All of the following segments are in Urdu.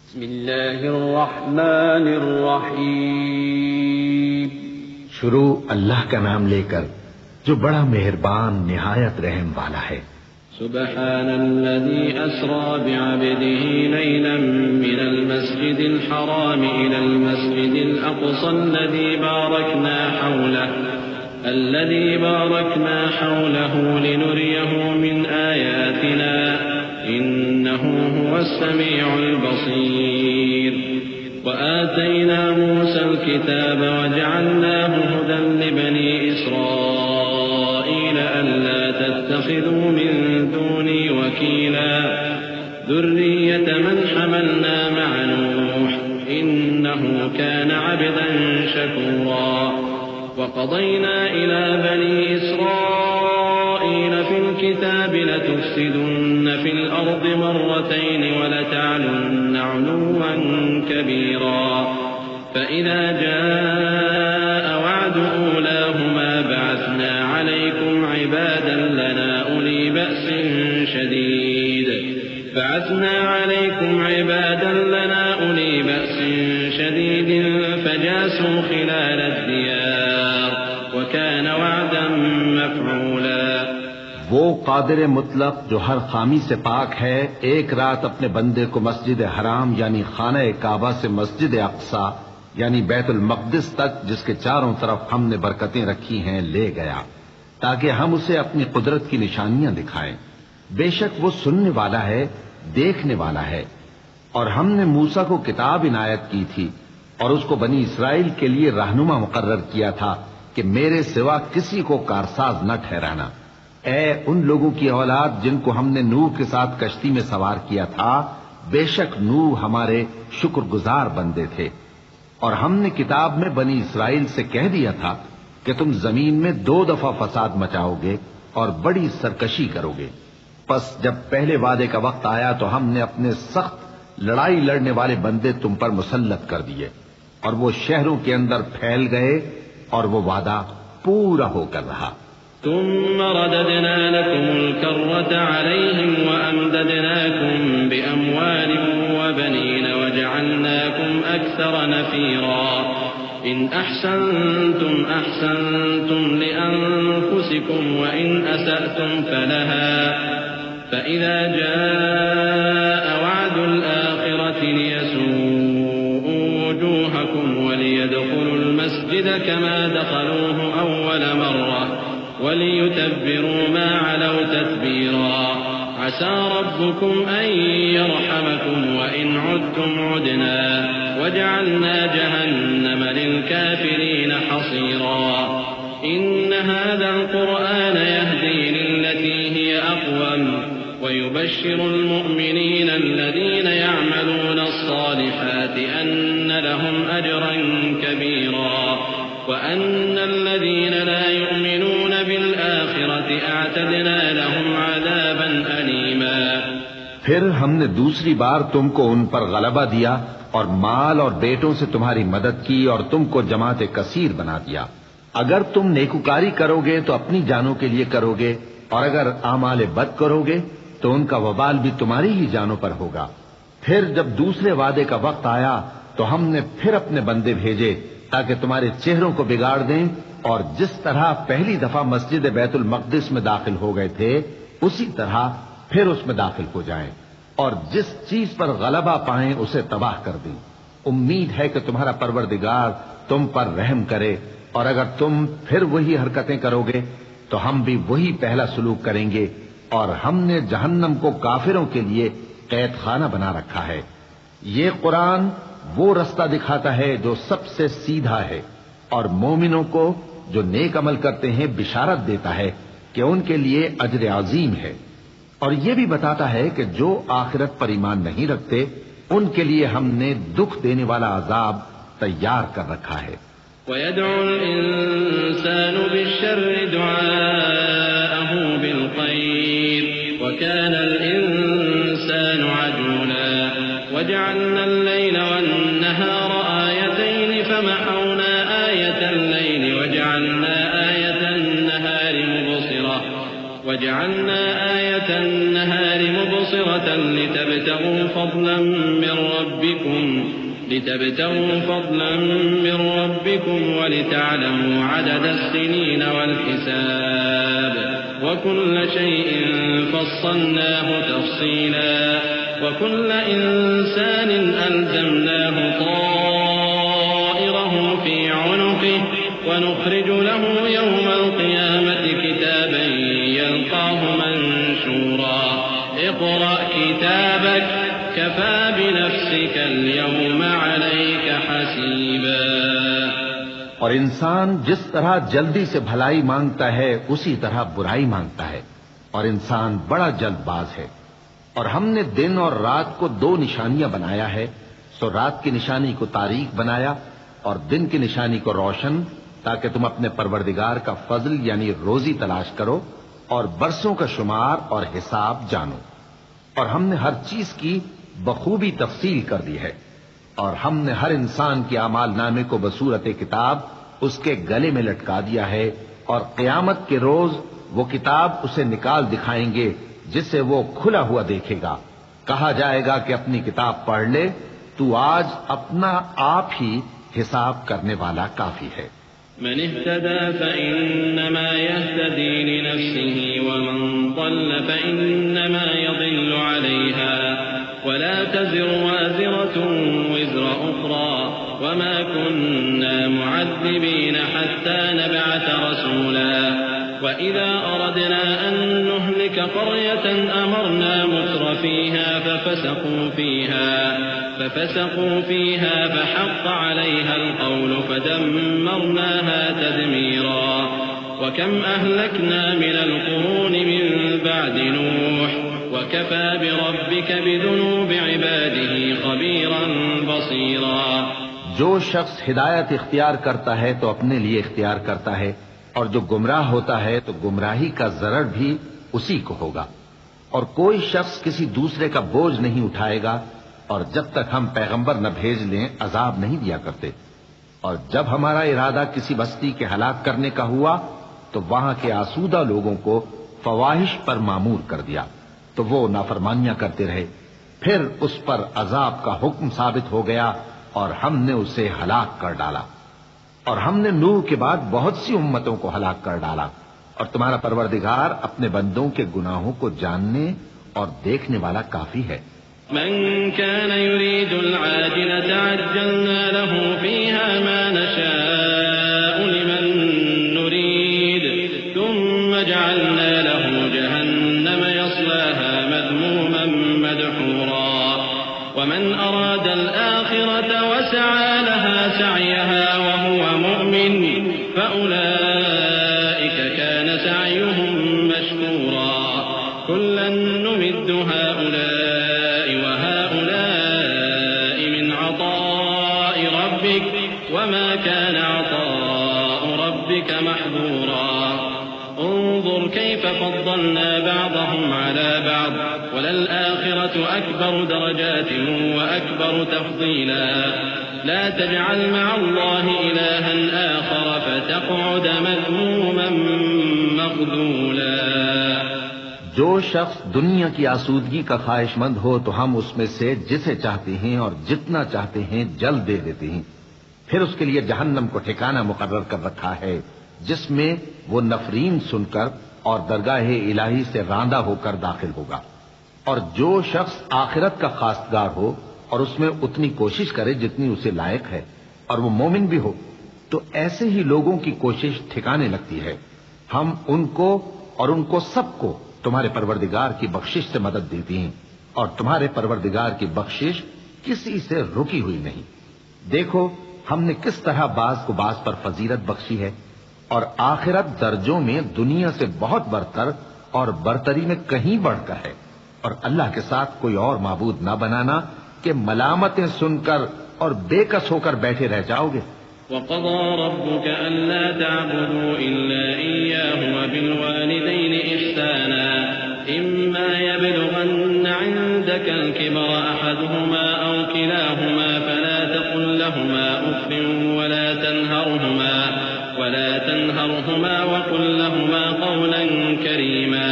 بسم اللہ الرحمن الرحیم. شروع اللہ کا نام لے کر جو بڑا مہربان نہایت رحم والا ہے. سبحان الذي أسرى بعبده ليلا من المسجد الحرام إلى المسجد الأقصى الذي باركنا حوله لنريه من آياتنا إنه هو السميع البصير. وآتينا موسى الكتاب وجعلناه هدى لبني إسرائيل ألا تتخذوا من دوني وكيلا ذرية من حملنا مع نوح إنه كان عبدا شكورا. وقضينا إلى بني إسرائيل في الكتاب لتفسدن في الأرض مرتين ولتعلن علوا كبيرا. فإذا جاء وعد أولاهما بعثنا عليكم عبادا لنا أولي بأس شديد فجاسوا خلال الديار وكان وعدا مفعولا. وہ قادر مطلق جو ہر خامی سے پاک ہے ایک رات اپنے بندے کو مسجد حرام یعنی خانہ کعبہ سے مسجد اقصی یعنی بیت المقدس تک جس کے چاروں طرف ہم نے برکتیں رکھی ہیں لے گیا تاکہ ہم اسے اپنی قدرت کی نشانیاں دکھائیں. بے شک وہ سننے والا ہے دیکھنے والا ہے. اور ہم نے موسیٰ کو کتاب عنایت کی تھی اور اس کو بنی اسرائیل کے لیے رہنما مقرر کیا تھا کہ میرے سوا کسی کو کارساز نہ ٹھہرانا. اے ان لوگوں کی اولاد جن کو ہم نے نوح کے ساتھ کشتی میں سوار کیا تھا، بے شک نوح ہمارے شکر گزار بندے تھے. اور ہم نے کتاب میں بنی اسرائیل سے کہہ دیا تھا کہ تم زمین میں 2 دفعہ فساد مچاؤ گے اور بڑی سرکشی کرو گے. پس جب پہلے وعدے کا وقت آیا تو ہم نے اپنے سخت لڑائی لڑنے والے بندے تم پر مسلط کر دیے اور وہ شہروں کے اندر پھیل گئے اور وہ وعدہ پورا ہو کر رہا. ثم رددنا لكم الكرة عليهم وأمددناكم بأموال وبنين وجعلناكم أكثر نفيرا. إن أحسنتم أحسنتم لأنفسكم وإن أسأتم فلها. فإذا جاء وعد الآخرة ليسوءوا وجوهكم وليدخلوا المسجد كما دخلوه أول مرة وليتبروا ما علوا تتبيرا. عسى ربكم أن يرحمكم وإن عدتم عدنا وجعلنا جهنم للكافرين حصيرا. إن هذا القرآن يهدي للتي هي أقوم ويبشر المؤمنين الذين يعملون الصالحات أن لهم أجرا كبيرا وأن الذين لا يؤمنون بالآخرة أعتدنا لهم عذابا أليما. پھر ہم نے دوسری بار تم کو ان پر غلبہ دیا اور مال اور بیٹوں سے تمہاری مدد کی اور تم کو جماعت کثیر بنا دیا. اگر تم نیکوکاری کرو گے تو اپنی جانوں کے لیے کرو گے اور اگر اعمال بد کرو گے تو ان کا وبال بھی تمہاری ہی جانوں پر ہوگا. پھر جب دوسرے وعدے کا وقت آیا تو ہم نے پھر اپنے بندے بھیجے تاکہ تمہارے چہروں کو بگاڑ دیں اور جس طرح پہلی دفعہ مسجد بیت المقدس میں داخل ہو گئے تھے اسی طرح پھر اس میں داخل ہو جائیں اور جس چیز پر غلبہ پائیں اسے تباہ کر دیں. امید ہے کہ تمہارا پروردگار تم پر رحم کرے اور اگر تم پھر وہی حرکتیں کرو گے تو ہم بھی وہی پہلا سلوک کریں گے اور ہم نے جہنم کو کافروں کے لیے قید خانہ بنا رکھا ہے. یہ قرآن وہ رستہ دکھاتا ہے جو سب سے سیدھا ہے اور مومنوں کو جو نیک عمل کرتے ہیں بشارت دیتا ہے کہ ان کے لیے اجر عظیم ہے اور یہ بھی بتاتا ہے کہ جو آخرت پر ایمان نہیں رکھتے ان کے لیے ہم نے دکھ دینے والا عذاب تیار کر رکھا ہے. وَيَدْعُو الْإِنسَانُ بِالشَّرِّ دُعَاءَهُ بِالْخَيْرِ وَكَانَ الْإِنسَانُ عَجُولًا. وَجَعَلْنَا اللَّيْلَ وَالنَّهَارَ آيَتَيْنِ فَمَحَوْنَا آيَةَ اللَّيْلِ وَجَعَلْنَا آيَةَ النَّهَارِ مُبْصِرَةً لِتَبْتَغُوا فَضْلًا مِّن رَّبِّكُمْ ربكم لتبتغوا فضلا من ربكم ولتعلموا عدد السنين والحساب وكل شيء فصلناه تفصيلا وكل إنسان ألزمناه طائره في عنقه ونخرج له يوم القيامة كتابا يلقاه منشورا اقرأ كتابك كفى بنفسك اليوم عليك حسيبا. اور انسان جس طرح جلدی سے بھلائی مانگتا ہے اسی طرح برائی مانگتا ہے، اور انسان بڑا جلد باز ہے. اور ہم نے دن اور رات کو 2 نشانیاں بنایا ہے، سو رات کی نشانی کو تاریک بنایا اور دن کی نشانی کو روشن، تاکہ تم اپنے پروردگار کا فضل یعنی روزی تلاش کرو اور برسوں کا شمار اور حساب جانو. اور ہم نے ہر چیز کی بخوبی تفصیل کر دی ہے، اور ہم نے ہر انسان کے اعمال نامے کو بصورت کتاب اس کے گلے میں لٹکا دیا ہے، اور قیامت کے روز وہ کتاب اسے نکال دکھائیں گے جسے وہ کھلا ہوا دیکھے گا. کہا جائے گا کہ اپنی کتاب پڑھ لے، تو آج اپنا آپ ہی حساب کرنے والا کافی ہے. من اهتدى فإنما يهتدي لنفسه ومن ضل فإنما يضل عليها ولا تزر وازرة وزر أخرى وما كنا معذبين حتى نبعث رسولا وإذا أردنا أن نهلك قرية أمرنا متر فيها ففسقوا فيها فحق عليها القول فدمرناها تدميرا. وكم أهلكنا من القرون من بعد نوح وكفى بربك بذنوب عباده خبيرا بصيرا. جو شخص ہدایت اختیار کرتا ہے تو اپنے لیے اختیار کرتا ہے، اور جو گمراہ ہوتا ہے تو گمراہی کا ضرر بھی اسی کو ہوگا. اور کوئی شخص کسی دوسرے کا بوجھ نہیں اٹھائے گا، اور جب تک ہم پیغمبر نہ بھیج لیں عذاب نہیں دیا کرتے. اور جب ہمارا ارادہ کسی بستی کے ہلاک کرنے کا ہوا تو وہاں کے آسودہ لوگوں کو فواحش پر معمور کر دیا، تو وہ نافرمانیاں کرتے رہے. پھر اس پر عذاب کا حکم ثابت ہو گیا اور ہم نے اسے ہلاک کر ڈالا. اور ہم نے نوح کے بعد بہت سی امتوں کو ہلاک کر ڈالا. اور تمہارا پروردگار اپنے بندوں کے گناہوں کو جاننے اور دیکھنے والا کافی ہے. من كان يريد العاجلة عجلنا له فيها ما نشاء لمن نريد ثم جعلنا له جهنم يصلاها مذموما مدحورا. ومن أراد الآخرة وسعى لها سعيها وهو مؤمن فأولئك كان سعيهم مشكورا. كلا نمد هؤلاء وهؤلاء من عطاء ربك وما كان عطاء ربك محظورا. انظر كيف فضلنا بعضهم على بعض وللآخرة أكبر درجات وأكبر تفضيلا. لا تجعل مع الله إلها آخر فتقعد مذموما مخذولا. جو شخص دنیا کی آسودگی کا خواہش مند ہو تو ہم اس میں سے جسے چاہتے ہیں اور جتنا چاہتے ہیں جلد دے دیتے ہیں. پھر اس کے لیے جہنم کو ٹھکانہ مقرر کر رکھا ہے جس میں وہ نفرین سن کر اور درگاہ الہی سے راندہ ہو کر داخل ہوگا. اور جو شخص آخرت کا خواستگار ہو اور اس میں اتنی کوشش کرے جتنی اسے لائق ہے اور وہ مومن بھی ہو تو ایسے ہی لوگوں کی کوشش ٹھکانے لگتی ہے. ہم ان کو اور ان کو سب کو تمہارے پروردگار کی بخشش سے مدد دیتی ہیں، اور تمہارے پروردگار کی بخشش کسی سے رکی ہوئی نہیں. دیکھو ہم نے کس طرح بعض کو بعض پر فضیلت بخشی ہے، اور آخرت درجوں میں دنیا سے بہت برتر اور برتری میں کہیں بڑھ کر ہے. اور اللہ کے ساتھ کوئی اور معبود نہ بنانا کہ ملامتیں سن کر اور بے کس ہو کر بیٹھے رہ جاؤ گے. وقضى ربك ألا تعبدوا إلا إياه وبالوالدين إحسانا إما يبلغن عندك الكبر أحدهما أو كلاهما فلا تقل لهما أف ولا تنهرهما وقل لهما قولا كريما.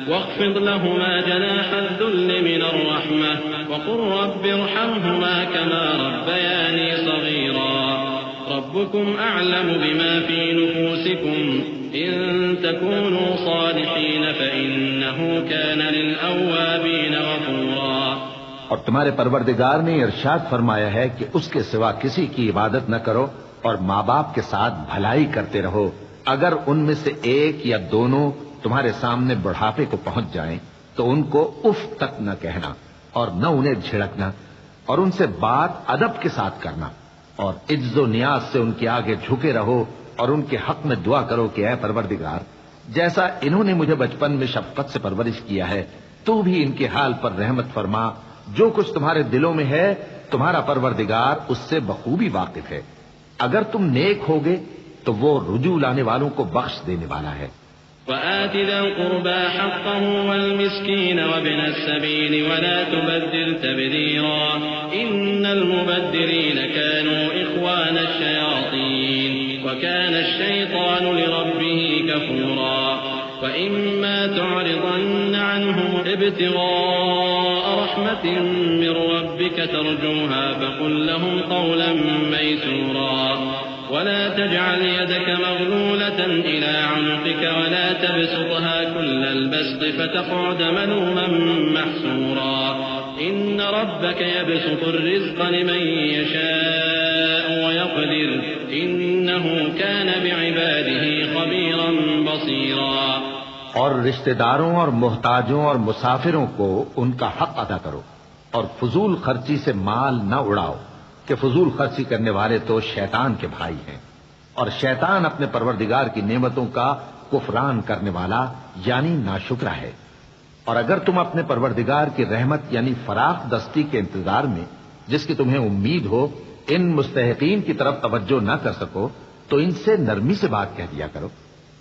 واخفض لهما جناح الذل من الرحمة وقل رب ارحمهما كما ربياني صغيرا ربكم أعلم بما في نفوسكم إن تكونوا صالحين فإنه كان للأوابين غفورا. اور تمہارے پروردگار نے ارشاد فرمایا ہے کہ اس کے سوا کسی کی عبادت نہ کرو اور ماں باپ کے ساتھ بھلائی کرتے رہو. اگر ان میں سے ایک یا دونوں تمہارے سامنے بڑھاپے کو پہنچ جائیں تو ان کو اف تک نہ کہنا اور نہ انہیں جھڑکنا اور ان سے بات ادب کے ساتھ کرنا اور عجز و نیاز سے ان کے آگے جھکے رہو اور ان کے حق میں دعا کرو کہ اے پروردگار جیسا انہوں نے مجھے بچپن میں شفقت سے پرورش کیا ہے تو بھی ان کے حال پر رحمت فرما. جو کچھ تمہارے دلوں میں ہے تمہارا پروردگار اس سے بخوبی واقف ہے. اگر تم نیک ہوگے تو وہ رجوع لانے والوں کو بخش دینے والا ہے. وآت ذا القربى حقه والمسكين وابن السبيل ولا تبذر تبذيرا إن المبذرين كانوا إخوان الشياطين وكان الشيطان لربه كفورا. وإما تعرضن عنهم ابتغاء رحمة من ربك ترجوها فقل لهم قولا ميسورا. ولا تجعل يدك مغلولة إلى عنقك ولا تبسطها كل البسط فتقعد ملوما محسورا. إن ربك يبسط الرزق لمن يشاء ويقدر إنه كان بعباده خبيرا بصيرا. اور رشتہ داروں اور محتاجوں اور مسافروں کو ان کا حق ادا کرو اور فضول خرچی سے مال نہ اڑاؤ کہ فضول خرچی کرنے والے تو شیطان کے بھائی ہیں اور شیطان اپنے پروردگار کی نعمتوں کا کفران کرنے والا یعنی ناشکرا ہے. اور اگر تم اپنے پروردگار کی رحمت یعنی فراخ دستی کے انتظار میں جس کی تمہیں امید ہو ان مستحقین کی طرف توجہ نہ کر سکو تو ان سے نرمی سے بات کہہ دیا کرو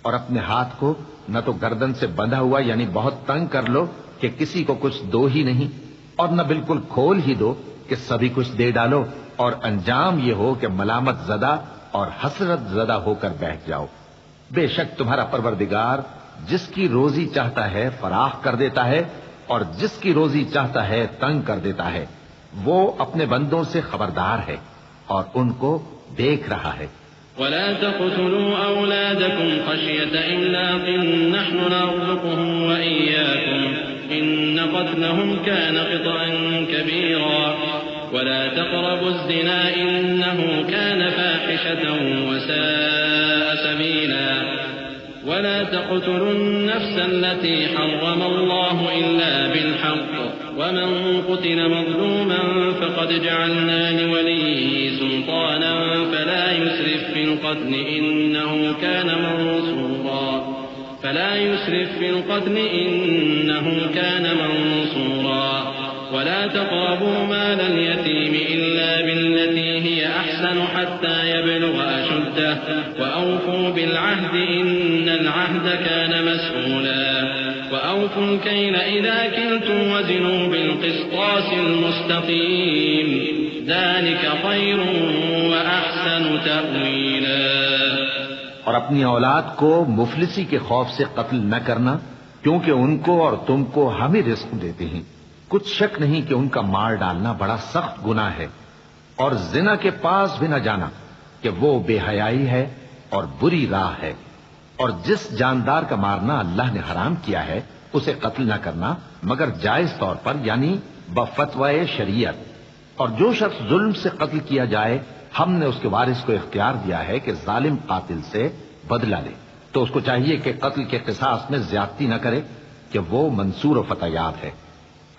اور اپنے ہاتھ کو نہ تو گردن سے بندھا ہوا یعنی بہت تنگ کر لو کہ کسی کو کچھ دو ہی نہیں اور نہ بالکل کھول ہی دو کہ سبھی کچھ دے ڈالو اور انجام یہ ہو کہ ملامت زدہ اور حسرت زدہ ہو کر بیٹھ جاؤ. بے شک تمہارا پروردگار جس کی روزی چاہتا ہے فراخ کر دیتا ہے اور جس کی روزی چاہتا ہے تنگ کر دیتا ہے. وہ اپنے بندوں سے خبردار ہے اور ان کو دیکھ رہا ہے. ولا تقتلوا أولادكم خشية إملاق نحن نرزقهم وإياكم إن قتلهم كان خطأ كبيرا. ولا تقربوا الزنا إنه كان فاحشة وساء سبيلا. ولا تقتلوا النفس التي حرم الله إلا بالحق ومن قتل مظلوما فقد جعلنا لوليه سلطانا فلا يسرف في القتل إنه كان منصورا. ولا تقربوا مال اليتيم إلا بالتي هي أحسن حتى يبلغ أشده وأوفوا بالعهد إن العهد كان مسؤولا. وأوفوا الكيل إذا كلتم وزنوا بالقسطاس المستقيم ذلك خير وأحسن تأويلا. اور اپنی اولاد کو مفلسی کے خوف سے قتل نہ کرنا کیونکہ ان کو اور تم کو ہم ہی رزق دیتے ہیں. کچھ شک نہیں کہ ان کا مار ڈالنا بڑا سخت گناہ ہے. اور زنا کے پاس بھی نہ جانا کہ وہ بے حیائی ہے اور بری راہ ہے. اور جس جاندار کا مارنا اللہ نے حرام کیا ہے اسے قتل نہ کرنا مگر جائز طور پر یعنی بفتوائے شریعت. اور جو شخص ظلم سے قتل کیا جائے ہم نے اس کے وارث کو اختیار دیا ہے کہ ظالم قاتل سے بدلہ لے تو اس کو چاہیے کہ قتل کے قصاص میں زیادتی نہ کرے کہ وہ منصور و فتح یاب ہے.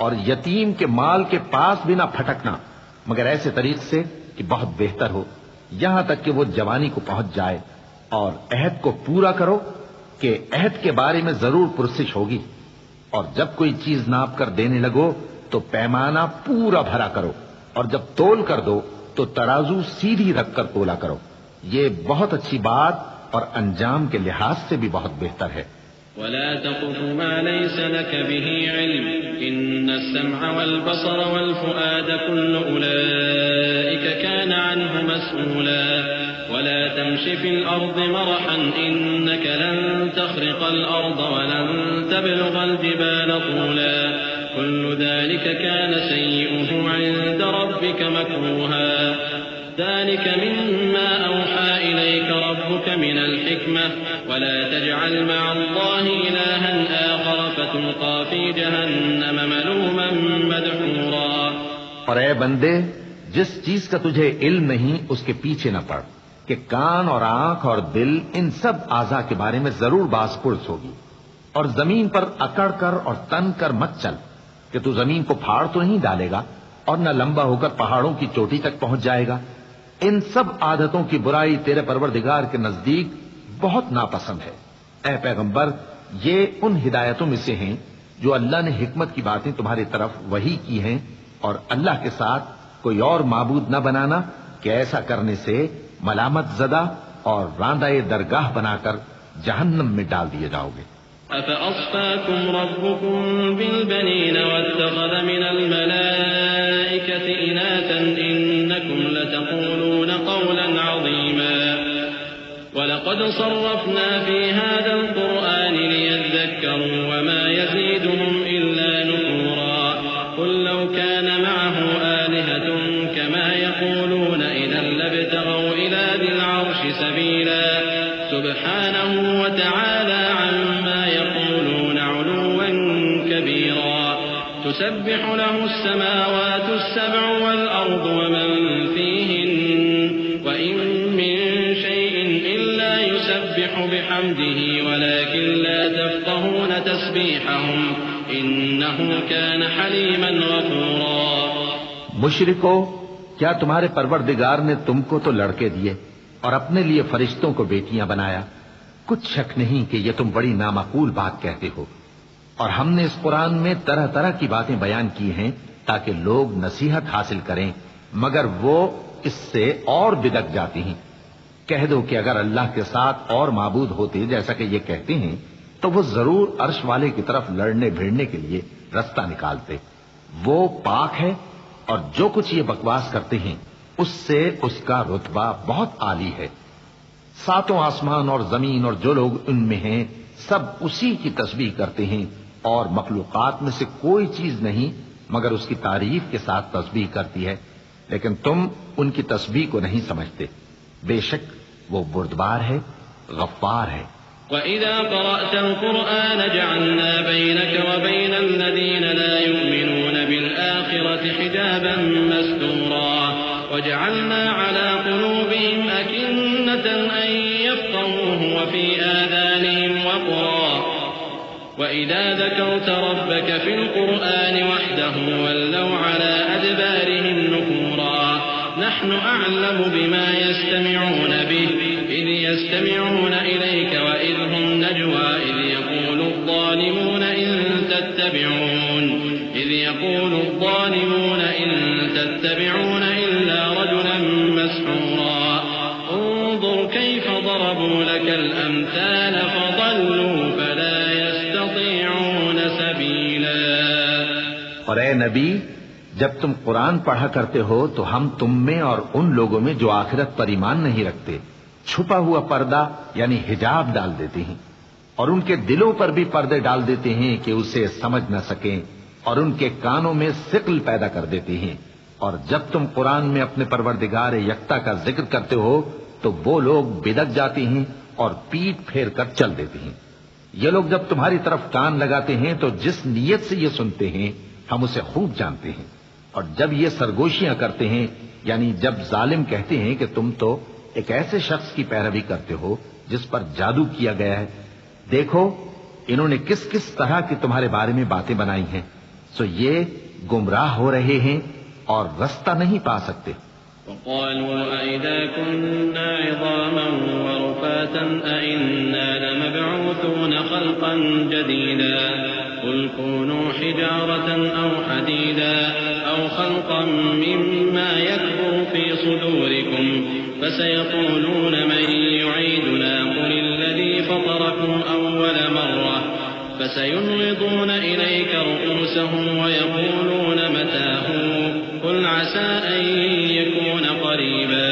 اور یتیم کے مال کے پاس بھی نہ پھٹکنا مگر ایسے طریق سے کہ بہت بہتر ہو یہاں تک کہ وہ جوانی کو پہنچ جائے. اور عہد کو پورا کرو کہ عہد کے بارے میں ضرور پرسش ہوگی. اور جب کوئی چیز ناپ کر دینے لگو تو پیمانہ پورا بھرا کرو اور جب تول کر دو تو ترازو سیدھی رکھ کر تولا کرو. یہ بہت اچھی بات اور انجام کے لحاظ سے بھی بہت بہتر ہے. ولا تقف ما ليس لك به علم إن السمع والبصر والفؤاد كل أولئك كان عنه مسؤولا. ولا تمش في الأرض مرحا إنك لن تخرق الأرض ولن تبلغ الجبال طولا كل ذلك كان سيئه عند ربك مكروها ذلك مما أوحى إليك ربك من الحكمة ولا تجعل مع الله إلها آخر فتلقى في جهنم ملوما مدحورا۔ اور اے بندے، جس چیز کا تجھے علم نہیں اس کے پیچھے نہ پڑ، کہ کان اور آنکھ اور دل ان سب اعضاء کے بارے میں ضرور باز پرس ہوگی، اور زمین پر اکڑ کر اور تن کر مت چل کہ تو زمین کو پھاڑ تو نہیں ڈالے گا اور نہ لمبا ہو کر پہاڑوں کی چوٹی تک پہنچ جائے گا۔ ان سب عادتوں کی برائی تیرے پروردگار کے نزدیک بہت ناپسند ہے۔ اے پیغمبر، یہ ان ہدایتوں میں سے ہیں جو اللہ نے حکمت کی باتیں تمہاری طرف وحی کی ہیں، اور اللہ کے ساتھ کوئی اور معبود نہ بنانا کہ ایسا کرنے سے ملامت زدہ اور راندہ درگاہ بنا کر جہنم میں ڈال دیے جاؤ گے۔ أَفَأَصْفَاكُمْ رَبُّكُمْ بِالْبَنِينَ وَاتَّخَذَ مِنَ الْمَلَائِكَةِ إِنَاثًا إِنَّكُمْ لَتَقُولُونَ قَوْلًا عَظِيمًا وَلَقَدْ صَرَّفْنَا فِي هَذَا الْقُرْآنِ لِيَذَّكَّرُوا وَمَا يَزِيدُهُمْ إِلَّا نُفُورًا قُل لَّوْ كَانَ مَعَهُ آلِهَةٌ كَمَا يَقُولُونَ إِذًا لَّابْتَغَوْا إِلَى ذِي الْعَرْشِ سَبِيلًا سبحانه وتعالى عما يقولون علوا كبيرا تسبح له السماوات السبع والأرض ومن فيهن وإن من شيء إلا يسبح بحمده ولكن لا تفقهون تسبيحهم إنه كان حليما غفورا۔ مشرکو، کیا تمہارے پروردگار نے تم کو تو لڑکے دیے اور اپنے لیے فرشتوں کو بیٹیاں بنایا؟ کچھ شک نہیں کہ یہ تم بڑی نامعقول بات کہتے ہو، اور ہم نے اس قرآن میں طرح طرح کی باتیں بیان کی ہیں تاکہ لوگ نصیحت حاصل کریں، مگر وہ اس سے اور بدک جاتی ہیں۔ کہہ دو کہ اگر اللہ کے ساتھ اور معبود ہوتے جیسا کہ یہ کہتے ہیں تو وہ ضرور عرش والے کی طرف لڑنے بھیڑنے کے لیے رستہ نکالتے۔ وہ پاک ہے، اور جو کچھ یہ بکواس کرتے ہیں اس سے اس کا رتبہ بہت عالی ہے۔ ساتوں آسمان اور زمین اور جو لوگ ان میں ہیں سب اسی کی تسبیح کرتے ہیں، اور مخلوقات میں سے کوئی چیز نہیں مگر اس کی تعریف کے ساتھ تسبیح کرتی ہے، لیکن تم ان کی تسبیح کو نہیں سمجھتے۔ بے شک وہ بردبار ہے، غفار ہے۔ وَإِذَا قَرَأْتَ الْقُرْآنَ جَعَلْنَا بَيْنَكَ وَبَيْنَ الَّذِينَ لَا يُؤْمِنُونَ بِالْآخِرَةِ حِجَابًا مَّسْتُورًا وَجَعَلْنَا عَلَى قُلُوبِهِمْ أَكِنَّةً أَن يَفْقَهُوهُ وَفِي آذَانِهِمْ وَقْرًا وَإِذَا ذَكَرْتَ رَبَّكَ فِي الْقُرْآنِ وَحْدَهُ وَلَّوْا عَلَى أَدْبَارِهِمْ نُفُورًا نحن أعلم بما يستمعون به إذ يستمعون إليك وإذ هم نجوى إذ يقول الظالمون إن تتبعون إلا رجلا مسحورا انظر كيف ضربوا لك الأمثال فضلوا فلا يستطيعون سبيلا۔ اور اے نبی، جب تم قرآن پڑھا کرتے ہو تو ہم تم میں اور ان لوگوں میں جو آخرت پر ایمان نہیں رکھتے چھپا ہوا پردہ یعنی حجاب ڈال دیتے ہیں، اور ان کے دلوں پر بھی پردے ڈال دیتے ہیں کہ اسے سمجھ نہ سکیں، اور ان کے کانوں میں ثقل پیدا کر دیتے ہیں۔ اور جب تم قرآن میں اپنے پروردگار یکتا کا ذکر کرتے ہو تو وہ لوگ بدک جاتے ہیں اور پیٹ پھیر کر چل دیتے ہیں۔ یہ لوگ جب تمہاری طرف کان لگاتے ہیں تو جس نیت سے یہ سنتے ہیں ہم اسے خوب جانتے ہیں، اور جب یہ سرگوشیاں کرتے ہیں یعنی جب ظالم کہتے ہیں کہ تم تو ایک ایسے شخص کی پیروی کرتے ہو جس پر جادو کیا گیا ہے، دیکھو انہوں نے کس کس طرح کی تمہارے بارے میں باتیں بنائی ہیں، سو یہ گمراہ ہو رہے ہیں اور رستہ نہیں پا سکتے۔ وقالوا أئذا كنا عظاما ورفاتا أئنا لمبعوثون خلقا جديدا قل كونوا حجارة أو حديدا أو خلقا مما يكبر في صدوركم فسيقولون من يعيدنا قل الذي فطركم أول مرة فسينغضون إليك رؤوسهم ويقولون متاه قل عسى أن يكون قريبا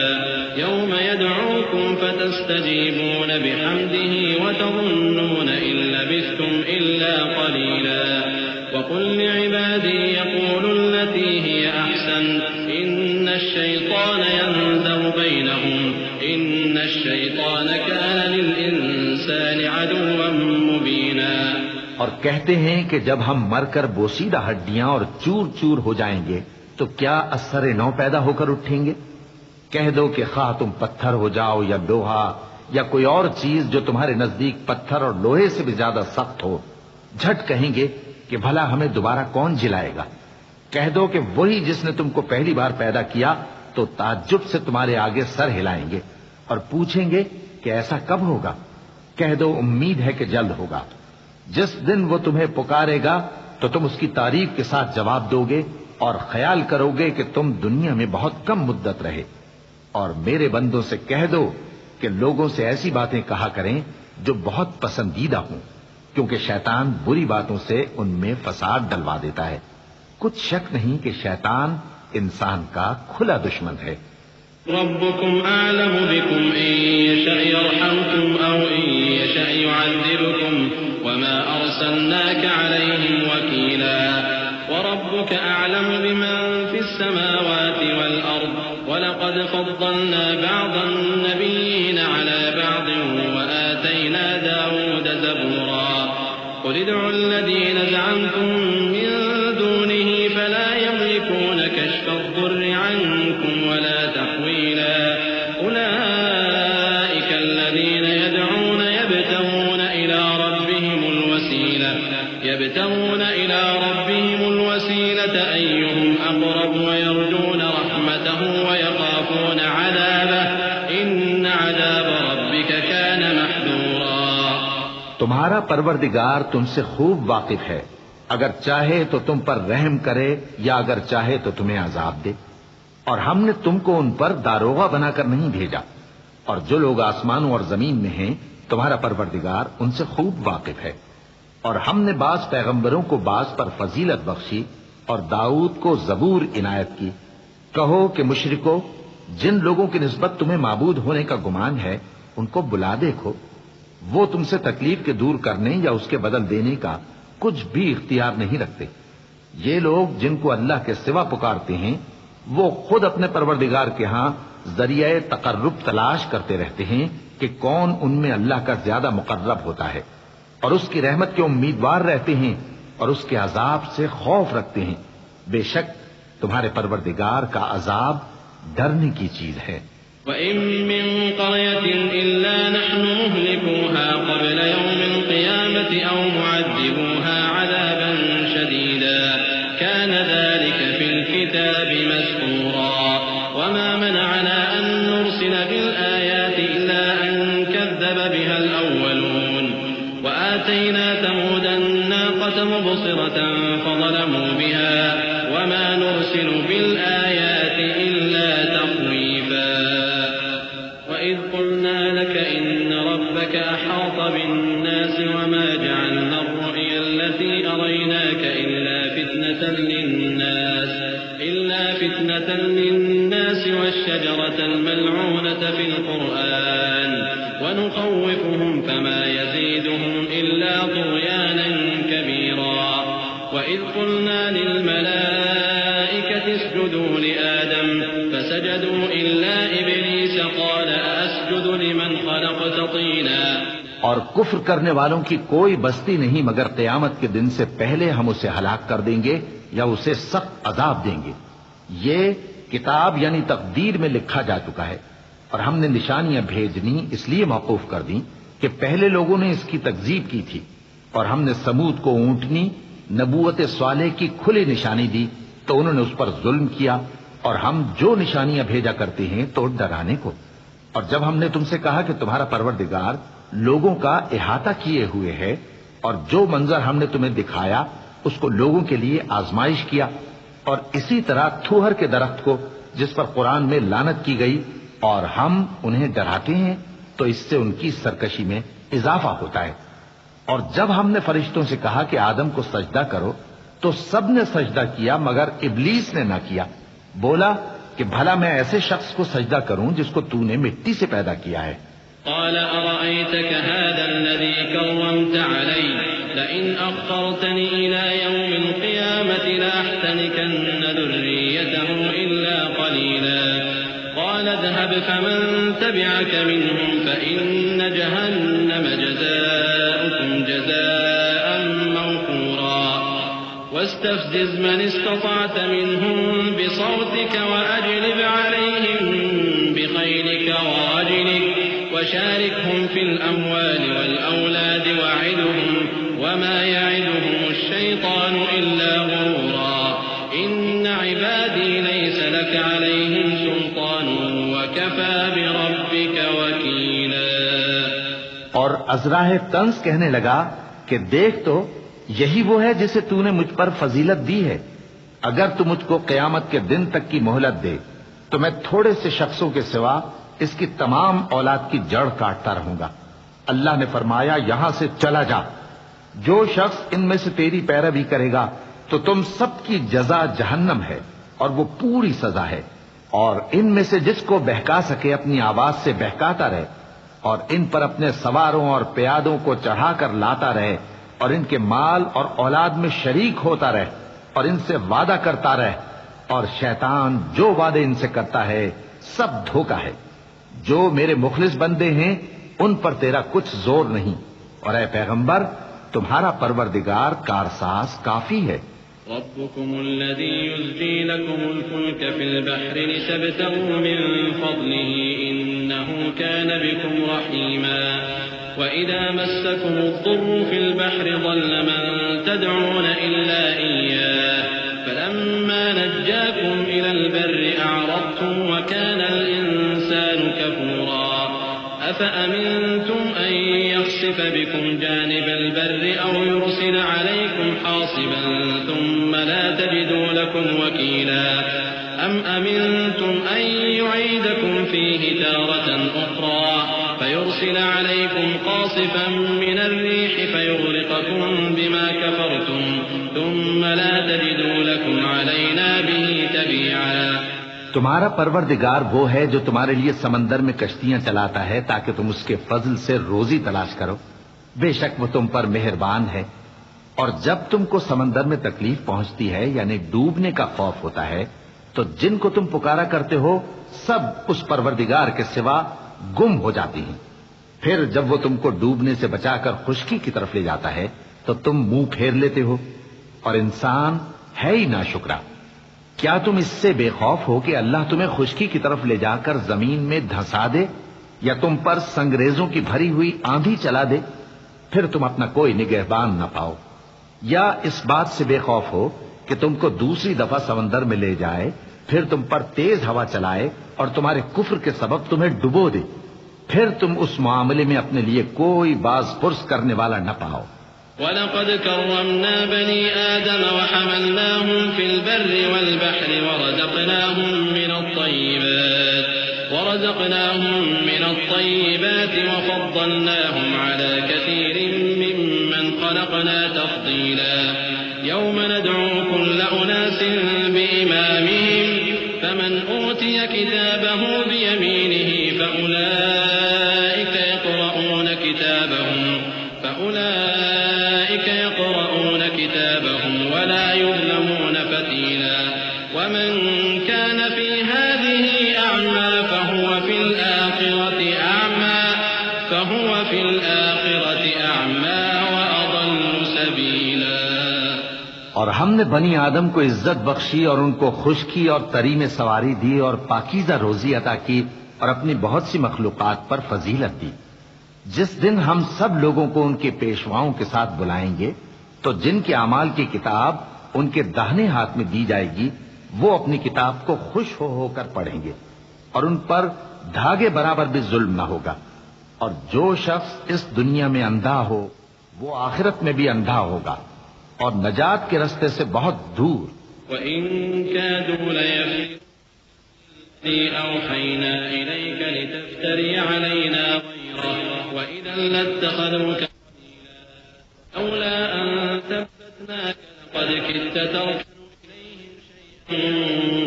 يوم يدعوكم ربكم فتستجيبون بحمده وتظنون إن لبثتم إلا قليلا وقل لعبادي يقولوا التي هي أحسن إن الشيطان ينزغ بينهم إن الشيطان كان للإنسان عدوا مبينا. اور کہتے ہیں کہ جب ہم مر کر بوسیدہ ہڈیاں اور چور چور ہو جائیں گے تو کیا اثر نو پیدا ہو کر اٹھیں گے؟ کہہ دو کہ خواہ تم پتھر ہو جاؤ یا لوہا یا کوئی اور چیز جو تمہارے نزدیک پتھر اور لوہے سے بھی زیادہ سخت ہو، جھٹ کہیں گے کہ بھلا ہمیں دوبارہ کون جلائے گا؟ کہہ دو کہ وہی جس نے تم کو پہلی بار پیدا کیا تو تعجب سے تمہارے آگے سر ہلائیں گے اور پوچھیں گے کہ ایسا کب ہوگا؟ کہہ دو امید ہے کہ جلد ہوگا. جس دن وہ تمہیں پکارے گا تو تم اس کی تعریف کے ساتھ جواب دو گے اور خیال کرو گے کہ تم دنیا میں بہت کم مدت رہے. اور میرے بندوں سے کہہ دو کہ لوگوں سے ایسی باتیں کہا کریں جو بہت پسندیدہ ہوں، کیونکہ شیطان بری باتوں سے ان میں فساد ڈلوا دیتا ہے. کچھ شک نہیں کہ شیطان انسان کا کھلا دشمن ہے. ربكم أعلم بكم إن يشأ يرحمكم أو إن يشأ يعذبكم وما أرسلناك عليهم وكيلا وربك أعلم بمن في السماوات والأرض ولقد فضلنا بعض النبيين على بعض وآتينا داود زبورا قل ادعوا الذين زعمتم من دونه فلا يملكون كشف الضر عنكم ولا تحويلا أولئك الذين يدعون يبتغون إلى ربهم الوسيلة أيهم أقرب ويرجون رحمته ويخافون عذابه إن عذاب ربك كان محذورا. تمہارا پروردگار تم سے خوب واقف ہے، اگر چاہے تو تم پر رحم کرے یا اگر چاہے تو تمہیں عذاب دے. اور ہم نے تم کو ان پر داروغہ بنا کر نہیں بھیجا، اور جو لوگ آسمانوں اور زمین میں ہیں تمہارا پروردگار ان سے خوب واقف ہے. اور ہم نے بعض پیغمبروں کو بعض پر فضیلت بخشی اور داؤد کو زبور عنایت کی. کہو کہ مشرکو، جن لوگوں کی نسبت تمہیں معبود ہونے کا گمان ہے ان کو بلا دیکھو، وہ تم سے تکلیف کے دور کرنے یا اس کے بدل دینے کا کچھ بھی اختیار نہیں رکھتے. یہ لوگ جن کو اللہ کے سوا پکارتے ہیں وہ خود اپنے پروردگار کے ہاں ذریعہ تقرب تلاش کرتے رہتے ہیں کہ کون ان میں اللہ کا زیادہ مقرب ہوتا ہے، اور اس کی رحمت کے امیدوار رہتے ہیں اور اس کے عذاب سے خوف رکھتے ہیں. بے شک تمہارے پروردگار کا عذاب ڈرنے کی چیز ہے. وَإِن مِّن قَرْيَةٍ إِلَّا نَحْنُ مُهْلِكُوهَا قَبْلَ يَوْمِ الْقِيَامَةِ أَوْ مُعَذِّبُوهَا عَذَابًا شَدِيدًا كَانَ ذَلِكَ فِي الْكِتَابِ مَسْطُورًا وَمَا مَنَعَنَا أَن نُّرْسِلَ بِالْآيَاتِ إِلَّا أَن كَذَّبَ بِهَا الْأَوَّلُونَ وآتينا ثمود الناقة مبصرة فظلموا بها وما نرسل بالآيات إلا تخويفا وإذ قلنا لك إن ربك أحاط بالناس وما جعلنا الرؤيا التي أريناك إلا فتنة للناس والشجرة الملعونة في القرآن ونخوفهم فما يزيدهم إلا طغيانا كبيرا وإذ قلنا للملائكة اسجدوا لآدم فسجدوا إلا إبليس قال أسجد لمن خلقت طينا. اور کفر کرنے والوں کی کوئی بستی نہیں مگر قیامت کے دن سے پہلے ہم اسے ہلاک کر دیں گے یا اسے سخت عذاب دیں گے. یہ کتاب یعنی تقدیر میں لکھا جا چکا ہے، اور ہم نے نشانیاں بھیجنی اس لیے موقوف کر دیں کہ پہلے لوگوں نے اس کی تکذیب کی تھی. اور ہم نے سمود کو اونٹنی نبوت صالح کی کھلی نشانی دی تو انہوں نے اس پر ظلم کیا، اور ہم جو نشانیاں بھیجا کرتے ہیں تو ڈرانے کو. اور جب ہم نے تم سے کہا کہ تمہارا پروردگار لوگوں کا احاطہ کیے ہوئے ہے اور جو منظر ہم نے تمہیں دکھایا اس کو لوگوں کے لیے آزمائش کیا، اور اسی طرح تھوہر کے درخت کو جس پر قرآن میں لعنت کی گئی اور ہم انہیں ڈراتے ہیں تو اس سے ان کی سرکشی میں اضافہ ہوتا ہے. اور جب ہم نے فرشتوں سے کہا کہ آدم کو سجدہ کرو تو سب نے سجدہ کیا مگر ابلیس نے نہ کیا. بولا کہ بھلا میں ایسے شخص کو سجدہ کروں جس کو تو نے مٹی سے پیدا کیا ہے؟ قال أرأيتك هذا الذي كرمت علي لئن أخرتني إلى يوم القيامة لأحتنكن ذريته إلا قليلا قال اذهب فمن تبعك منهم فإن جهنم جزاؤكم جزاء موفورا واستفزز من استطعت منهم بصوتك وأجلب عليهم بخيلك ورجلك وشاركهم في الأموال والأولاد وعدهم وما يعدهم الشيطان إلا غرورا إن عبادي ليس لك عليهم سلطان وكفى بربك وكيلا. اور ازراہ طنز کہنے لگا کہ دیکھ تو یہی وہ ہے جسے تو نے مجھ پر فضیلت دی ہے. اگر تو مجھ کو قیامت کے دن تک کی مہلت دے تو میں تھوڑے سے شخصوں کے سوا اس کی تمام اولاد کی جڑ کاٹتا رہوں گا. اللہ نے فرمایا یہاں سے چلا جا. جو شخص ان میں سے تیری پیروی کرے گا تو تم سب کی جزا جہنم ہے اور وہ پوری سزا ہے. اور ان میں سے جس کو بہکا سکے اپنی آواز سے بہکاتا رہے اور ان پر اپنے سواروں اور پیادوں کو چڑھا کر لاتا رہے اور ان کے مال اور اولاد میں شریک ہوتا رہے اور ان سے وعدہ کرتا رہے. اور شیطان جو وعدے ان سے کرتا ہے سب دھوکہ ہے. جو میرے مخلص بندے ہیں ان پر تیرا کچھ زور نہیں. اور اے پیغمبر تمہارا پروردگار کارساز کافی ہے. ربكم الذي يزجي لكم الفلك في البحر لتبتغوا من فضله إنه كان بكم رحيما وإذا مسكم الضر في البحر ضل من تدعون إلا إياه فلما نجاكم إلى البر أعرضتم وكان الإنسان كفورا أفأمنتم أن يخسف بكم جانب البر أو يرسل عليكم حاصبا ثم لا تجدوا لكم وكيلا أم أمنتم أن يعيدكم فيه تارة أخرى فيرسل عليكم قاصفا من الريح فيغرقكم بما كفرتم ثم لا تجدوا لكم علينا به تبيعا. تمہارا پروردگار وہ ہے جو تمہارے لیے سمندر میں کشتیاں چلاتا ہے تاکہ تم اس کے فضل سے روزی تلاش کرو. بے شک وہ تم پر مہربان ہے. اور جب تم کو سمندر میں تکلیف پہنچتی ہے یعنی ڈوبنے کا خوف ہوتا ہے تو جن کو تم پکارا کرتے ہو سب اس پروردگار کے سوا گم ہو جاتی ہیں. پھر جب وہ تم کو ڈوبنے سے بچا کر خشکی کی طرف لے جاتا ہے تو تم منہ پھیر لیتے ہو. اور انسان ہے ہی ناشکرا. کیا تم اس سے بے خوف ہو کہ اللہ تمہیں خشکی کی طرف لے جا کر زمین میں دھسا دے یا تم پر سنگریزوں کی بھری ہوئی آندھی چلا دے پھر تم اپنا کوئی نگہبان نہ پاؤ؟ یا اس بات سے بے خوف ہو کہ تم کو دوسری دفعہ سمندر میں لے جائے پھر تم پر تیز ہوا چلائے اور تمہارے کفر کے سبب تمہیں ڈبو دے پھر تم اس معاملے میں اپنے لیے کوئی باز پرس کرنے والا نہ پاؤ. وَلَقَدْ كَرَّمْنَا بَنِي آدَمَ وَحَمَلْنَاهُمْ فِي الْبَرِّ وَالْبَحْرِ ورزقناهم من الطيبات وفضلناهم على كثير ممن خلقنا تفضيلا. يوم ندعو كل أناس بإمامهم فمن أوتي كتابه بيمينه فأولئك يقرؤون كتابهم ولا يظلمون فتيلا. ومن كان في هذه أعمى فهو في الآخرة أعمى وأضل سبيلا. اور ہم نے بنی آدم کو عزت بخشی اور ان کو خشکی اور تری میں سواری دی اور پاکیزہ روزی عطا کی اور اپنی بہت سی مخلوقات پر فضیلت دی. جس دن ہم سب لوگوں کو ان کے پیشواؤں کے ساتھ بلائیں گے تو جن کے اعمال کی کتاب ان کے داہنے ہاتھ میں دی جائے گی وہ اپنی کتاب کو خوش ہو کر پڑھیں گے اور ان پر دھاگے برابر بھی ظلم نہ ہوگا. اور جو شخص اس دنیا میں اندھا ہو وہ آخرت میں بھی اندھا ہوگا اور نجات کے رستے سے بہت دور. وَإِن كَادُوا لَيَفْتِنُونَكَ أَوْحَيْنَا إِلَيْكَ لِتَفْتَرِيَ عَلَيْنَا غَيْرَهُ وَإِذًا لَّاتَّخَذُوكَ لولا أن ثبتناك لقد كدت تركن إليهم شيئا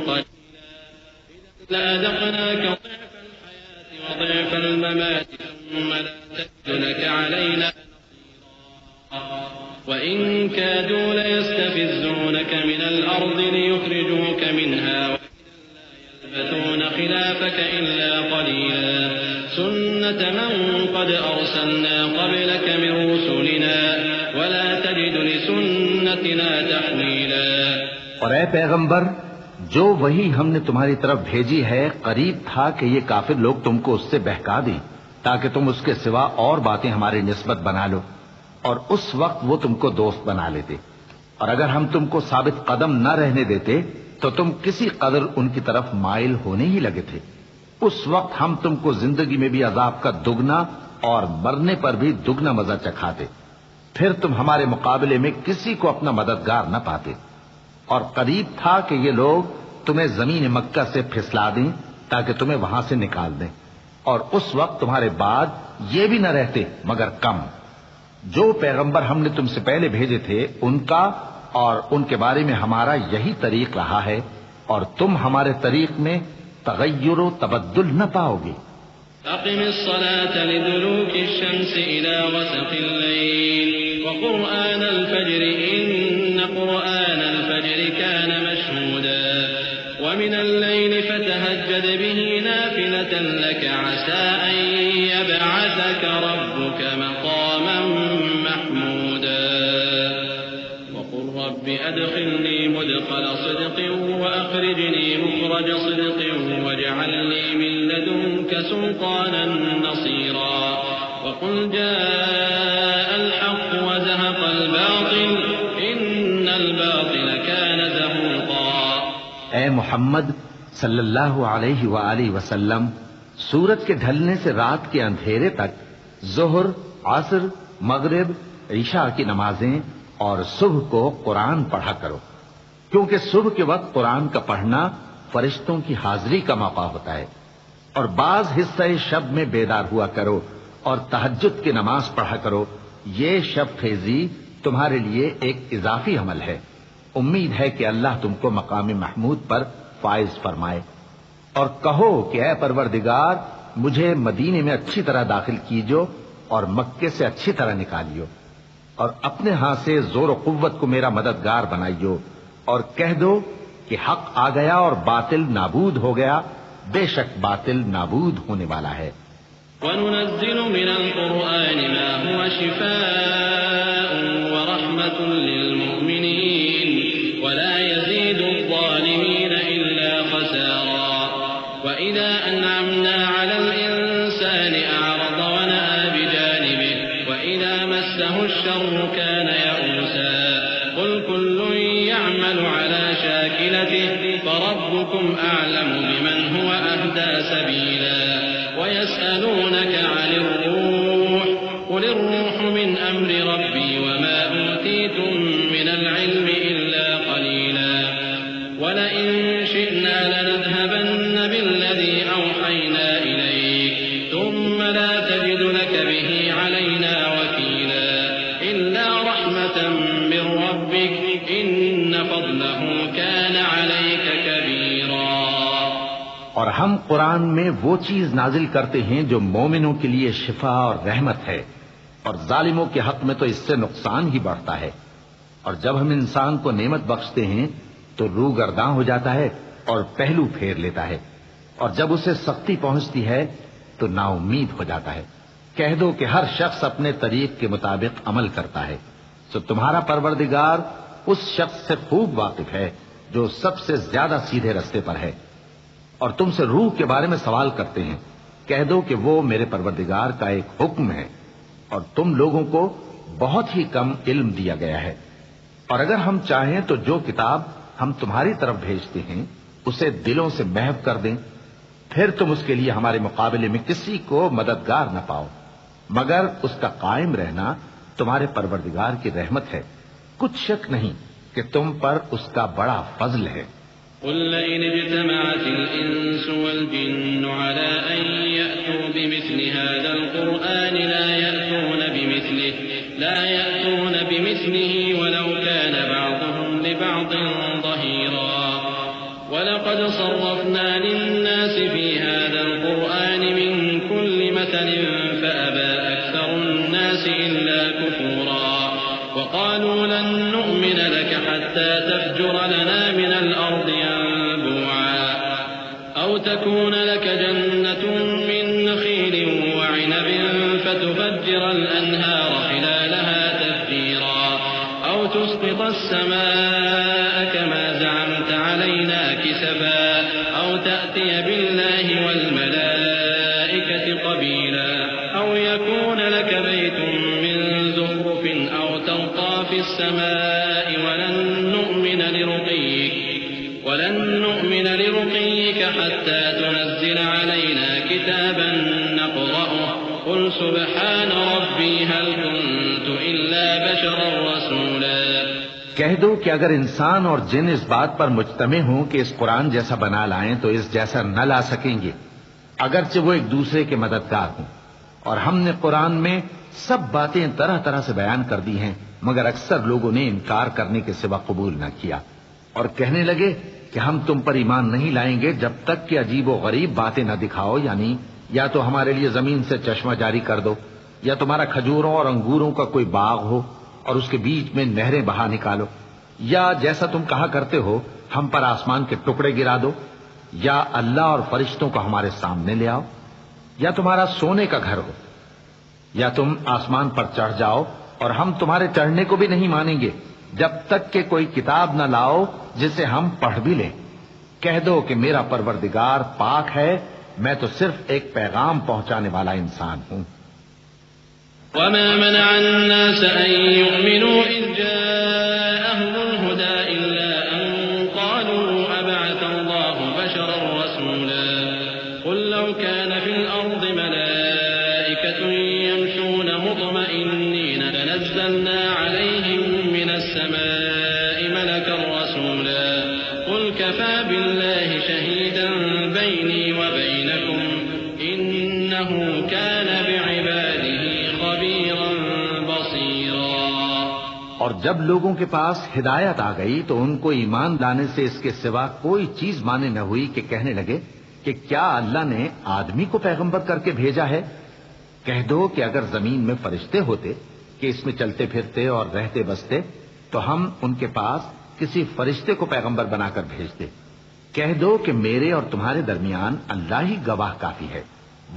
قليلا لأذقناك ضعف الحياة وضعف الممات ثم لا تجد لك علينا نصيرا وإن كادوا ليستفزونك من الأرض ليخرجوك منها وإذا لا يلبثون خلافك إلا قليلا سنة من قد أرسلنا قبلك من رسلنا ولا تجد لسنتنا تحويلا. اور اے پیغمبر، جو وہی ہم نے تمہاری طرف بھیجی ہے قریب تھا کہ یہ کافر لوگ تم کو اس سے بہکا دیں تاکہ تم اس کے سوا اور باتیں ہماری نسبت بنا لو، اور اس وقت وہ تم کو دوست بنا لیتے، اور اگر ہم تم کو ثابت قدم نہ رہنے دیتے تو تم کسی قدر ان کی طرف مائل ہونے ہی لگے تھے. اس وقت ہم تم کو زندگی میں بھی عذاب کا دگنا اور مرنے پر بھی دگنا مزہ چکھاتے، پھر تم ہمارے مقابلے میں کسی کو اپنا مددگار نہ پاتے. اور قریب تھا کہ یہ لوگ تمہیں زمین مکہ سے پھسلا دیں تاکہ تمہیں وہاں سے نکال دیں، اور اس وقت تمہارے بعد یہ بھی نہ رہتے مگر کم. جو پیغمبر ہم نے تم سے پہلے بھیجے تھے ان کا اور ان کے بارے میں ہمارا یہی طریق رہا ہے، اور تم ہمارے طریق میں تغیر و تبدل نہ پاؤ گے. أقم الصلاة لدلوك الشمس إلى غسق الليل وقرآن الفجر إن قرآن الفجر كان مشهودا ومن الليل فتهجد به نافلة لك عسى أن يبعثك ربك مقاما محمودا وقل رب أدخلني مدخل صدق وأخرجني مخرج صدق واجعل لي من لدنك سلطانا نصيرا وقل جاء الحق وزهق الباطل إن الباطل كان زهوقا. اے محمد صلی اللہ علیہ وآلہ وسلم، سورج کے ڈھلنے سے رات کے اندھیرے تک ظہر، عصر، مغرب، عشاء کی نمازیں اور صبح کو قرآن پڑھا کرو، کیونکہ صبح کے وقت قرآن کا پڑھنا فرشتوں کی حاضری کا موقع ہوتا ہے. اور بعض حصہ شب میں بیدار ہوا کرو اور تہجد کی نماز پڑھا کرو. یہ شب خیزی تمہارے لیے ایک اضافی عمل ہے. امید ہے کہ اللہ تم کو مقام محمود پر فائز فرمائے. اور کہو کہ اے پروردگار، مجھے مدینے میں اچھی طرح داخل کیجو اور مکے سے اچھی طرح نکالیو، اور اپنے ہاں سے زور و قوت کو میرا مددگار بنائیو، اور کہہ دو کہ حق آ گیا اور باطل نابود ہو گیا، بے شک باطل نابود ہونے والا ہے. وَنُنَزِّلُ مِنَ الْقُرْآنِ مَا هُوَ شِفَاءٌ وَرَحْمَةٌ لِّلْمُؤْمِنِينَ وَلَا يَزِيدُ الظَّالِمِينَ إِلَّا خَسَارًا. وَإِذَا أَنْعَمْنَا عَلَى الْإِنسَانِ أَعْرَضَ وَنَأَىٰ بِجَانِبِهِ وَإِذَا مَسَّهُ الشَّرُّ كَانَ يَئُوسًا. قُلْ كُلٌّ يَعْمَلُ عَلَى شَاكِلَتِهِ فربكم أعلم بمن هو أهدى سبيلا. ويسألونك عن الروح قل الروح من أمر ربي وما أوتيتم من العلم إلا قليلا. ولئن شئنا لنذهبن بالذي أوحينا إليك ثم لا تجد لك به علينا وكيلا إلا رحمة من ربك إن فضله كان عليك كبيرا. اور ہم قرآن میں وہ چیز نازل کرتے ہیں جو مومنوں کے لیے شفا اور رحمت ہے، اور ظالموں کے حق میں تو اس سے نقصان ہی بڑھتا ہے. اور جب ہم انسان کو نعمت بخشتے ہیں تو روح گرداں ہو جاتا ہے اور پہلو پھیر لیتا ہے، اور جب اسے سختی پہنچتی ہے تو نا امید ہو جاتا ہے. کہہ دو کہ ہر شخص اپنے طریق کے مطابق عمل کرتا ہے، تو تمہارا پروردگار اس شخص سے خوب واقف ہے جو سب سے زیادہ سیدھے رستے پر ہے. اور تم سے روح کے بارے میں سوال کرتے ہیں، کہہ دو کہ وہ میرے پروردگار کا ایک حکم ہے، اور تم لوگوں کو بہت ہی کم علم دیا گیا ہے. اور اگر ہم چاہیں تو جو کتاب ہم تمہاری طرف بھیجتے ہیں اسے دلوں سے محو کر دیں، پھر تم اس کے لیے ہمارے مقابلے میں کسی کو مددگار نہ پاؤ، مگر اس کا قائم رہنا تمہارے پروردگار کی رحمت ہے. کچھ شک نہیں کہ تم پر اس کا بڑا فضل ہے. قل لئن اجتمعت الإنس والجن على أن يأتوا بمثل هذا القرآن لا يأتون بمثله ولو كان بعضهم لبعض ظهيرا. ولقد صرفنا للناس في هذا القرآن من كل مثل فأبى أكثر الناس إلا كفورا وقالوا لن نؤمن لك حتى تفجر لنا من الأرض ينبوعا أو تكون لك جنة من نخيل وعنب فتفجر الأنهار خلالها تفجيرا أو تسقط السماء كما زعمت علينا كسفا أو تأتي بالله والملائكة قبيلا أو يكون لك بيت من زخرف أو ترقى في السماء ولن نؤمن لرقيك حتى تنزل علينا كتابا نقرأه قل سبحان ربي هل كنت إلا بشرا رسولا۔ کہہ دو کہ اگر انسان اور جن اس بات پر مجتمع ہوں کہ اس قرآن جیسا بنا لائیں تو اس جیسا نہ لا سکیں گے، اگرچہ وہ ایک دوسرے کے مددگار ہوں۔ اور ہم نے قرآن میں سب باتیں طرح طرح سے بیان کر دی ہیں، مگر اکثر لوگوں نے انکار کرنے کے سوا قبول نہ کیا، اور کہنے لگے کہ ہم تم پر ایمان نہیں لائیں گے جب تک کہ عجیب و غریب باتیں نہ دکھاؤ، یعنی یا تو ہمارے لیے زمین سے چشمہ جاری کر دو، یا تمہارا کھجوروں اور انگوروں کا کوئی باغ ہو اور اس کے بیچ میں نہریں بہا نکالو، یا جیسا تم کہا کرتے ہو ہم پر آسمان کے ٹکڑے گرا دو، یا اللہ اور فرشتوں کو ہمارے سامنے لے آؤ، یا تمہارا سونے کا گھر ہو، یا تم آسمان پر چڑھ جاؤ اور ہم تمہارے چڑھنے کو بھی نہیں مانیں گے جب تک کہ کوئی کتاب نہ لاؤ جسے ہم پڑھ بھی لیں۔ کہہ دو کہ میرا پروردگار پاک ہے، میں تو صرف ایک پیغام پہنچانے والا انسان ہوں۔ وما منع الناس أن يؤمنوا إذ جاءهم الهدى إلا أن قالوا أبعث الله بشرا رسولا قل لو كان في الأرض ملائكة يمشون مطمئنين لنزلنا عليهم من السماء ملكا رسولا قل كفى بالله شهيدا بيني وبينكم إنه كان بعباده اور جب لوگوں کے پاس ہدایت آ گئی تو ان کو ایمان لانے سے اس کے سوا کوئی چیز مانے نہ ہوئی کہ کہنے لگے کہ کیا اللہ نے آدمی کو پیغمبر کر کے بھیجا ہے؟ کہہ دو کہ اگر زمین میں فرشتے ہوتے کہ اس میں چلتے پھرتے اور رہتے بستے تو ہم ان کے پاس کسی فرشتے کو پیغمبر بنا کر بھیجتے۔ کہہ دو کہ میرے اور تمہارے درمیان اللہ ہی گواہ کافی ہے،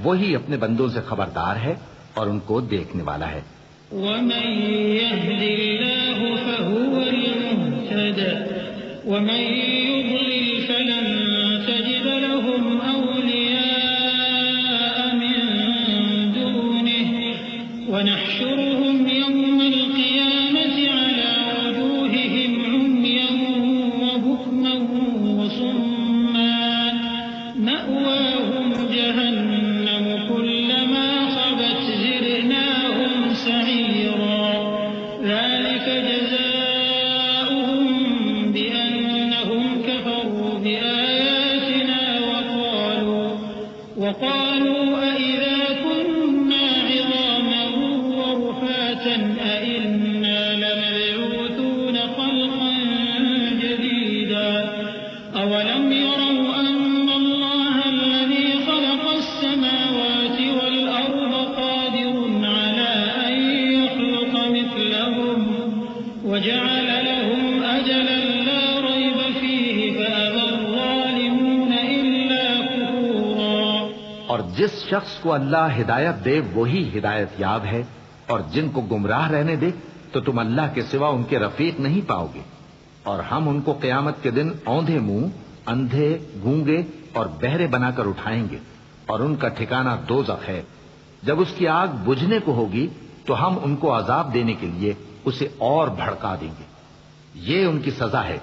وہی اپنے بندوں سے خبردار ہے اور ان کو دیکھنے والا ہے۔ ومن يهد الله فهو المهتد ومن يضلل فلن تجد لهم أولياء من دونه ونحشرهم يوم القيامة على وجوههم عميا وبكما وصما مأواهم جهنم كلما خبت زدناهم سعيرا ذلك جزاؤهم بأنهم كفروا بآياتنا وقالوا أئذا كنا عظاما ورفاتا أئنا لمبعوثون خلقا جديدا أولم يروا أن الله الذي خلق السماوات والأرض قادر على أن يخلق مثلهم وجعل لهم أجلا لا ريب فيه فأبى الظالمون إلا كفورا۔ اور جس شخص کو اللہ ہدایت دے وہی ہدایت یاب ہے، اور جن کو گمراہ رہنے دے تو تم اللہ کے سوا ان کے رفیق نہیں پاؤ گے۔ اور ہم ان کو قیامت کے دن اوندھے منہ، اندھے، گونگے اور بہرے بنا کر اٹھائیں گے، اور ان کا ٹھکانہ دوزخ ہے۔ جب اس کی آگ بجھنے کو ہوگی تو ہم ان کو عذاب دینے کے لیے اسے اور بھڑکا دیں گے۔ یہ ان کی سزا ہے،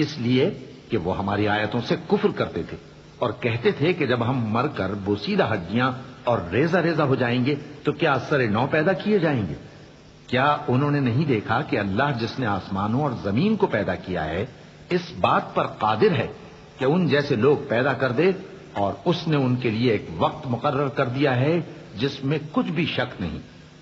اس لیے کہ وہ ہماری آیتوں سے کفر کرتے تھے اور کہتے تھے کہ جب ہم مر کر بوسیدہ ہڈیاں اور ریزہ ریزہ ہو جائیں گے تو کیا سر نو پیدا کیے جائیں گے؟ کیا انہوں نے نہیں دیکھا کہ اللہ جس نے آسمانوں اور زمین کو پیدا کیا ہے اس بات پر قادر ہے کہ ان جیسے لوگ پیدا کر دے، اور اس نے ان کے لیے ایک وقت مقرر کر دیا ہے جس میں کچھ بھی شک نہیں،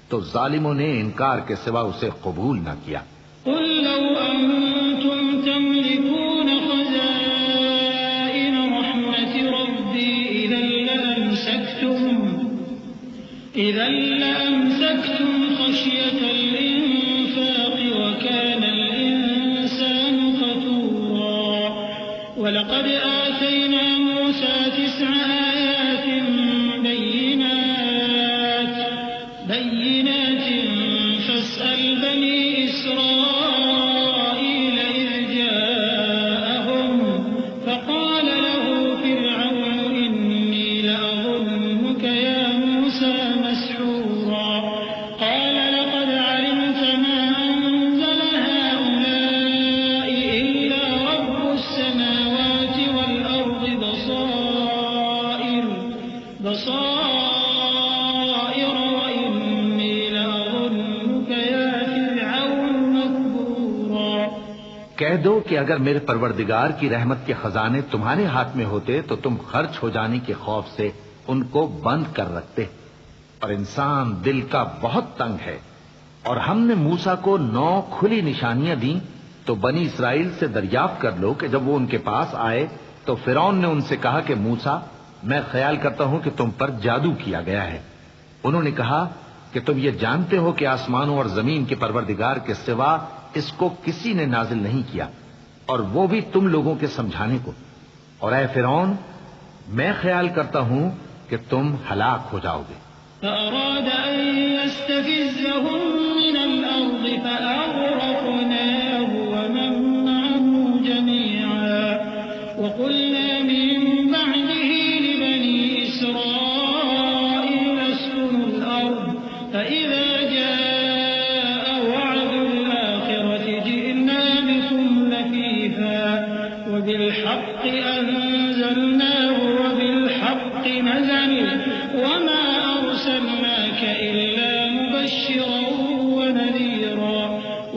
تو ظالموں نے انکار کے سوا اسے قبول نہ کیا۔ قل لو أنتم تملكون خزائن رحمة ربي إذا لأمسكتم خشية الإنفاق وكان الإنسان قتورا ولقد آتينا موسى 9 آيات بينات فاسأل بني إسرائيل إذ جاءهم فقال له فرعون إني لأظنك يا موسى مسحورا قال لقد علمت ما أنزل هؤلاء إلا رب السماوات والأرض بصائر وإني لأظنك يا فرعون مكبورا کہہ دو کہ اگر میرے پروردگار کی رحمت کے خزانے تمہارے ہاتھ میں ہوتے تو تم خرچ ہو جانے کے خوف سے ان کو بند کر رکھتے، اور انسان دل کا بہت تنگ ہے۔ اور ہم نے موسیٰ کو 9 کھلی نشانیاں دیں، تو بنی اسرائیل سے دریافت کر لو کہ جب وہ ان کے پاس آئے تو فرعون نے ان سے کہا کہ موسیٰ، میں خیال کرتا ہوں کہ تم پر جادو کیا گیا ہے۔ انہوں نے کہا کہ تم یہ جانتے ہو کہ آسمانوں اور زمین کے پروردگار کے سوا اس کو کسی نے نازل نہیں کیا، اور وہ بھی تم لوگوں کے سمجھانے کو، اور اے فرعون، میں خیال کرتا ہوں کہ تم ہلاک ہو جاؤ گے۔ فأراد أن يستفزهم من الأرض فأغرقناه ومن معه جميعا وقلنا من بعده لبني إسرائيل اسكنوا الأرض فإذا جاء وعد الآخرة جئنا بكم لفيفا وبالحق أنزلناه وبالحق نزل وما أرسلناك إلا مبشرا ونذيرا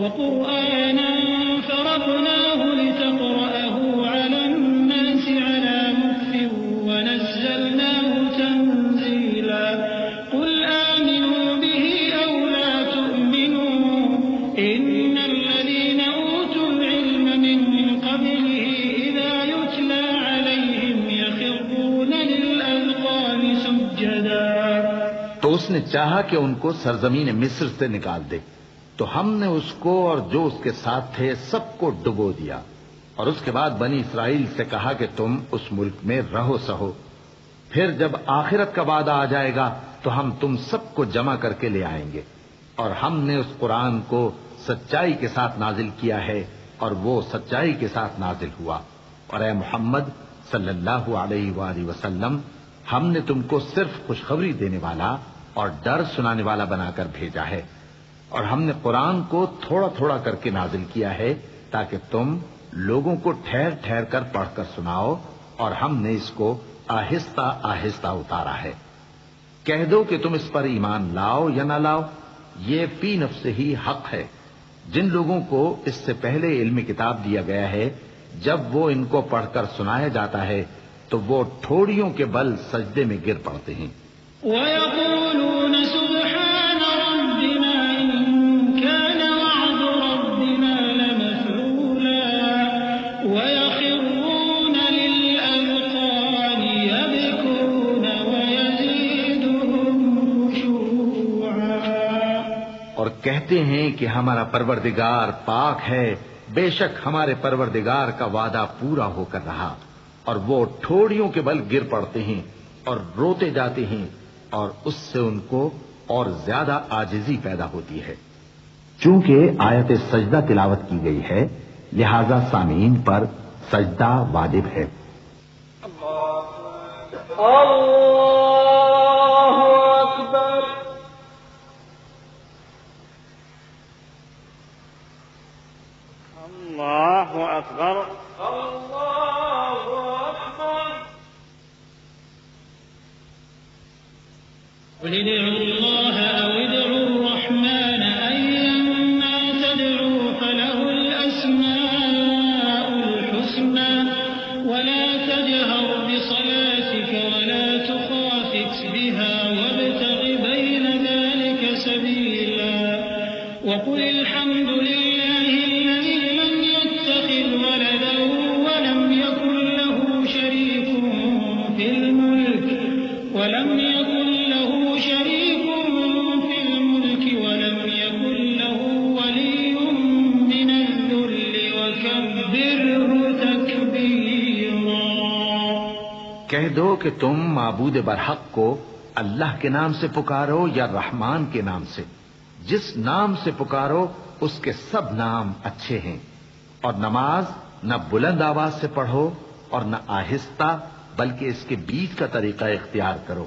وقرآنا فرقناه لتقرأه على الناس على مكث ونزلناه تنزيلا قل آمنوا به أو لا تؤمنوا إن الذين أوتوا العلم من قبله إذا يتلى عليهم يخرون للأذقان سجدا۔ تو اس نے چاہا کہ ان کو سرزمین مصر سے نکال دے، تو ہم نے اس کو اور جو اس کے ساتھ تھے سب کو ڈبو دیا، اور اس کے بعد بنی اسرائیل سے کہا کہ تم اس ملک میں رہو سہو، پھر جب آخرت کا وعدہ آ جائے گا تو ہم تم سب کو جمع کر کے لے آئیں گے۔ اور ہم نے اس قرآن کو سچائی کے ساتھ نازل کیا ہے، اور وہ سچائی کے ساتھ نازل ہوا۔ اور اے محمد صلی اللہ علیہ وآلہ وسلم، ہم نے تم کو صرف خوشخبری دینے والا اور ڈر سنانے والا بنا کر بھیجا ہے، اور ہم نے قرآن کو تھوڑا تھوڑا کر کے نازل کیا ہے تاکہ تم لوگوں کو ٹھہر ٹھہر کر پڑھ کر سناؤ، اور ہم نے اس کو آہستہ آہستہ اتارا ہے۔ کہہ دو کہ تم اس پر ایمان لاؤ یا نہ لاؤ، یہ فی نفس ہی حق ہے۔ جن لوگوں کو اس سے پہلے علم کتاب دیا گیا ہے، جب وہ ان کو پڑھ کر سنایا جاتا ہے تو وہ ٹھوڑیوں کے بل سجدے میں گر پڑتے ہیں۔ وَيَقُولُونَ سُبْحَانَ رَبِّنَا إِن كَانَ وَعْدُ رَبِّنَا لَمَفْعُولًا وَيَخِرُّونَ لِلْأَذْقَانِ يَبْكُونَ وَيَزِيدُهُمْ خُشُوعًا۔ اور کہتے ہیں کہ ہمارا پروردگار پاک ہے، بے شک ہمارے پروردگار کا وعدہ پورا ہو کر رہا، اور وہ ٹھوڑیوں کے بل گر پڑتے ہیں اور روتے جاتے ہیں، اور اس سے ان کو اور زیادہ عاجزی پیدا ہوتی ہے۔ چونکہ آیت سجدہ تلاوت کی گئی ہے، لہذا سامعین پر سجدہ واجب ہے۔ اللہ اکبر، اللہ اکبر۔ قل ادعوا الله أو ادعوا الرحمن أيما تدعوا فله الأسماء الحسنى ولا تجهر بصلاتك ولا تخافت بها وابتغ بين ذلك سبيلا وقل الحمد لله الذي لم يتخذ ولدا ولم يكن له شريك في الملك دو کہ تم معبود برحق کو اللہ کے نام سے پکارو یا رحمان کے نام سے، جس نام سے پکارو اس کے سب نام اچھے ہیں، اور نماز نہ بلند آواز سے پڑھو اور نہ آہستہ، بلکہ اس کے بیچ کا طریقہ اختیار کرو،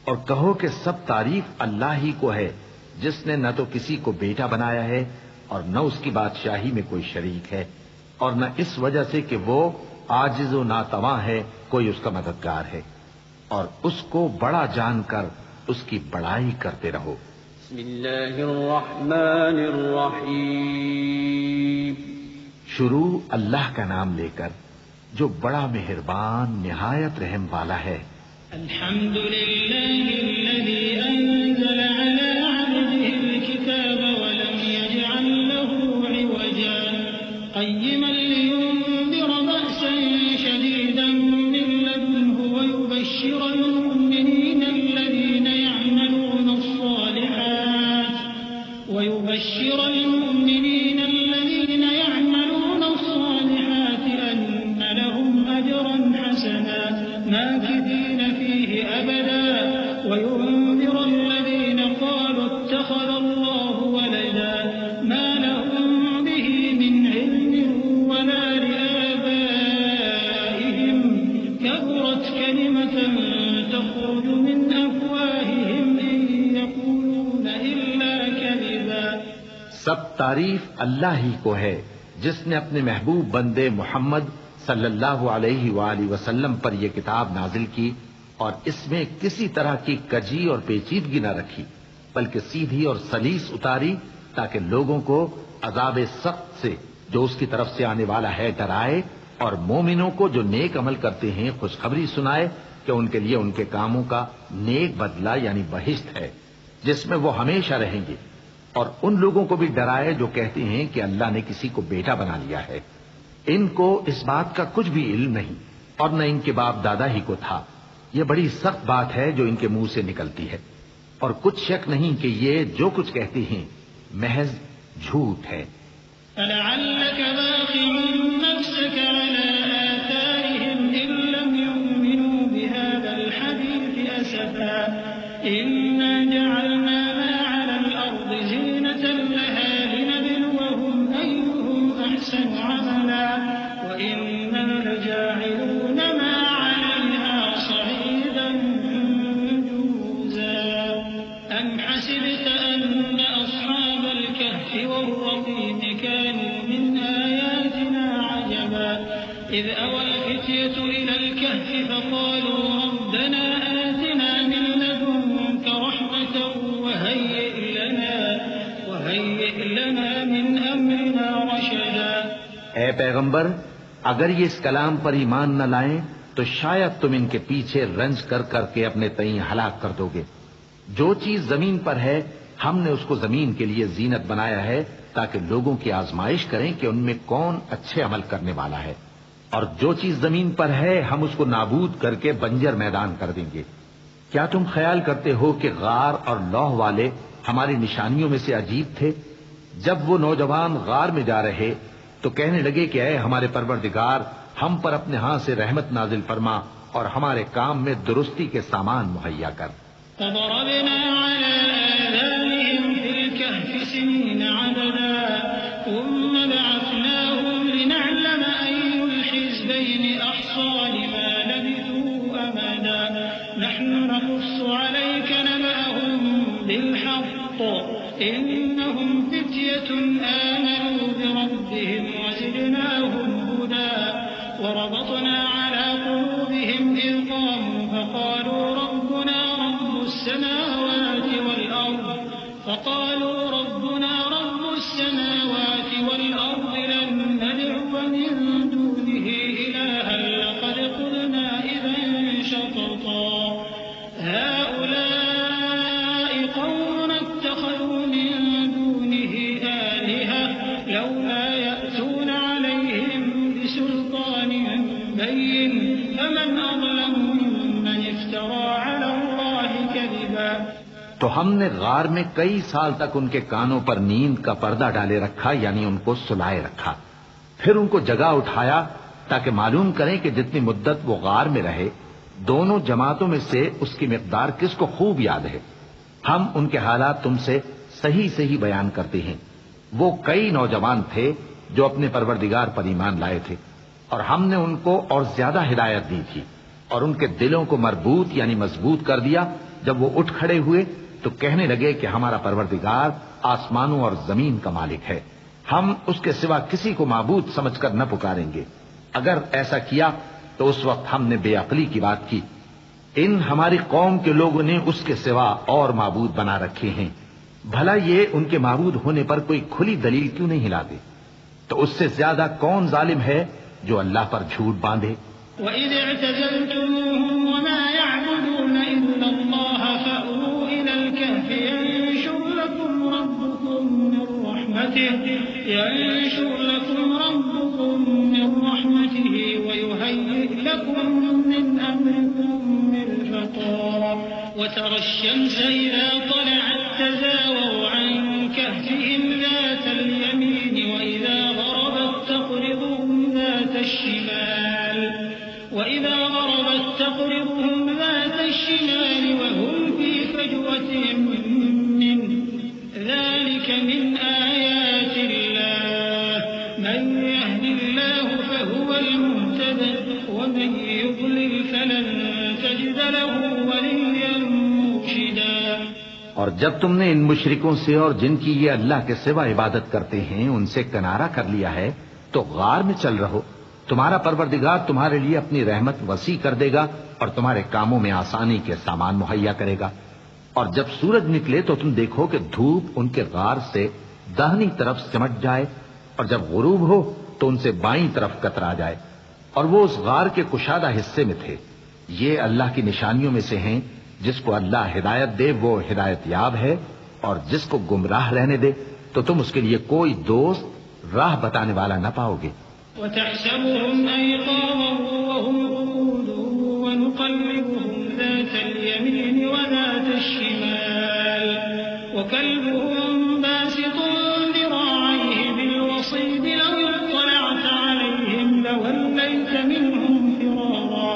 اور کہو کہ سب تعریف اللہ ہی کو ہے جس نے نہ تو کسی کو بیٹا بنایا ہے اور نہ اس کی بادشاہی میں کوئی شریک ہے، اور نہ اس وجہ سے کہ وہ عاجز و ناتواں ہے کوئی اس کا مددگار ہے، اور اس کو بڑا جان کر اس کی بڑائی کرتے رہو۔ بسم اللہ الرحمن الرحیم۔ شروع اللہ کا نام لے کر جو بڑا مہربان نہایت رحم والا ہے۔ الحمد لله الذي أنزل على عبده الكتاب ولم يجعل له عوجا قيما لينذر بأسا شديدا من لدنه ويبشر المؤمنين الذين يعملون الصالحات أن لهم أجرا حسنا ماكثين فيه أبدا وينذر الذين قالوا اتخذ الله ولدا ما لهم به من علم ولا لآبائهم كبرت كلمة تخرج من أفواههم إن يقولون إلا كذبا۔ سب تعریف اللہ ہی کو ہے جس نے اپنے محبوب بندے محمد صلی اللہ علیہ وآلہ وسلم پر یہ کتاب نازل کی اور اس میں کسی طرح کی کجی اور پیچیدگی نہ رکھی، بلکہ سیدھی اور سلیس اتاری تاکہ لوگوں کو عذاب سخت سے جو اس کی طرف سے آنے والا ہے ڈرائے، اور مومنوں کو جو نیک عمل کرتے ہیں خوشخبری سنائے کہ ان کے لیے ان کے کاموں کا نیک بدلہ یعنی بہشت ہے جس میں وہ ہمیشہ رہیں گے، اور ان لوگوں کو بھی ڈرائے جو کہتے ہیں کہ اللہ نے کسی کو بیٹا بنا لیا ہے۔ ان کو اس بات کا کچھ بھی علم نہیں اور نہ ان کے باپ دادا ہی کو تھا۔ یہ بڑی سخت بات ہے جو ان کے منہ سے نکلتی ہے، اور کچھ شک نہیں کہ یہ جو کچھ کہتے ہیں محض جھوٹ ہے۔ فلعلك باخع نفسك على آثارهم إن لم يؤمنوا بهذا الحديث أسفا إنا جعلنا ما على الأرض زينة لها لنبلوهم أيهم أحسن عملا وإنا لجاعلون ما عليها صعيدا جرزا أم حسبت أن أصحاب الكهف والرقيم كانوا من آياتنا عجبا إذ أوى الفتية إلى الكهف فقالوا ربنا آتنا من لدنك رحمة وهيئ لنا من أمرنا رشدا۔ اے پیغمبر، اگر یہ اس کلام پر ایمان نہ لائیں تو شاید تم ان کے پیچھے رنج کر کر کے اپنے تئیں ہلاک کر دو گے۔ جو چیز زمین پر ہے ہم نے اس کو زمین کے لیے زینت بنایا ہے تاکہ لوگوں کی آزمائش کریں کہ ان میں کون اچھے عمل کرنے والا ہے، اور جو چیز زمین پر ہے ہم اس کو نابود کر کے بنجر میدان کر دیں گے۔ کیا تم خیال کرتے ہو کہ غار اور لوح والے ہماری نشانیوں میں سے عجیب تھے؟ جب وہ نوجوان غار میں جا رہے تو کہنے لگے کہ اے ہمارے پروردگار، ہم پر اپنے ہاں سے رحمت نازل فرما اور ہمارے کام میں درستی کے سامان مہیا کر۔ فضربنا على آذانهم في الكهف سنين عددا ثم بعثناهم لنعلم أي الحزبين أحصى لما لبثوا أمدا نحن نقص عليك نبأهم بالحق إنهم فتية آمنوا بربهم وزدناهم هدى وربطنا على قلوبهم إذ قاموا فقالوا ربنا رب السماوات والأرض لن ندعو من دونه إلها لقد قلنا إذا شططا هؤلاء قوم اتخذوا من دونه آلهة لولا يأتون عليهم بسلطان بين فمن أظلم ممن افترى على الله كذبا۔ تو ہم نے غار میں کئی سال تک ان کے کانوں پر نیند کا پردہ ڈالے رکھا، یعنی ان کو سلائے رکھا، پھر ان کو جگا اٹھایا تاکہ معلوم کریں کہ جتنی مدت وہ غار میں رہے دونوں جماعتوں میں سے اس کی مقدار کس کو خوب یاد ہے؟ ہم ان کے حالات تم سے صحیح صحیح بیان کرتے ہیں۔ وہ کئی نوجوان تھے جو اپنے پروردگار پر ایمان لائے تھے، اور ہم نے ان کو اور زیادہ ہدایت دی تھی، اور ان کے دلوں کو مربوط یعنی مضبوط کر دیا۔ جب وہ اٹھ کھڑے ہوئے تو کہنے لگے کہ ہمارا پروردگار آسمانوں اور زمین کا مالک ہے، ہم اس کے سوا کسی کو معبود سمجھ کر نہ پکاریں گے۔ اگر ایسا کیا تو اس وقت ہم نے بے عقلی کی بات کی۔ ان ہماری قوم کے لوگوں نے اس کے سوا اور معبود بنا رکھے ہیں، بھلا یہ ان کے معبود ہونے پر کوئی کھلی دلیل کیوں نہیں لاتے؟ تو اس سے زیادہ کون ظالم ہے جو اللہ پر جھوٹ باندھے؟ وَإِذِ اعْتَزَلْتُمُوهُمْ وَمَا يَعْبُدُونَ إِلَّا اللَّهَ فَأْوُوا إِلَى الْكَهْفِ يَنشُرْ لَكُمْ مِنْ رَحْمَتِهِ وَيُهَيِّئْ لَكُمْ مِنْ أَمْرِكُمْ مِرْفَقًا وَتَرَى الشَّمْسَ إِذَا طَلَعَتْ تَزَاوَرُ عَنْ كَهْفِهِمْ ذَاتَ الْيَمِينِ وَإِذَا غَرَبَتْ تَقْرِضُهُمْ ذَاتَ الشِّمَالِ وَهُمْ فِي فَجْوَةٍ مِّنْهُ ذَلِكَ مِنْ آيَاتِ اللَّهِ مَنْ يَهْدِ اللَّهُ فَهُوَ الْمُهْتَدِ وَمَنْ يُضْلِلْ فَلَنْ تَجِدَ لَهُ وَلِيًّا مُرْشِدًا۔ اور جب تم نے ان مشرکوں سے اور جن کی یہ اللہ کے سوا عبادت کرتے ہیں ان سے کنارہ کر لیا ہے تو غار میں چل رہو، تمہارا پروردگار تمہارے لیے اپنی رحمت وسیع کر دے گا اور تمہارے کاموں میں آسانی کے سامان مہیا کرے گا۔ اور جب سورج نکلے تو تم دیکھو کہ دھوپ ان کے غار سے داہنی طرف سمٹ جائے، اور جب غروب ہو تو ان سے بائیں طرف کترا جائے، اور وہ اس غار کے کشادہ حصے میں تھے۔ یہ اللہ کی نشانیوں میں سے ہیں، جس کو اللہ ہدایت دے وہ ہدایت یاب ہے، اور جس کو گمراہ رہنے دے تو تم اس کے لیے کوئی دوست راہ بتانے والا نہ پاؤ گے۔ وَتَحْسَبُهُمْ أَيْقَاظًا وَهُمْ رُقُودٌ وَنُقَلِّبُهُمْ ذَاتَ الْيَمِينِ وَذَاتَ الشِّمَالِ وَكَلْبُهُمْ بَاسِطٌ ذِرَاعَيْهِ بِالْوَصِيدِ لَوِ اطَّلَعْتَ عَلَيْهِمْ لَوَلَّيْتَ مِنْهُمْ فِرَارًا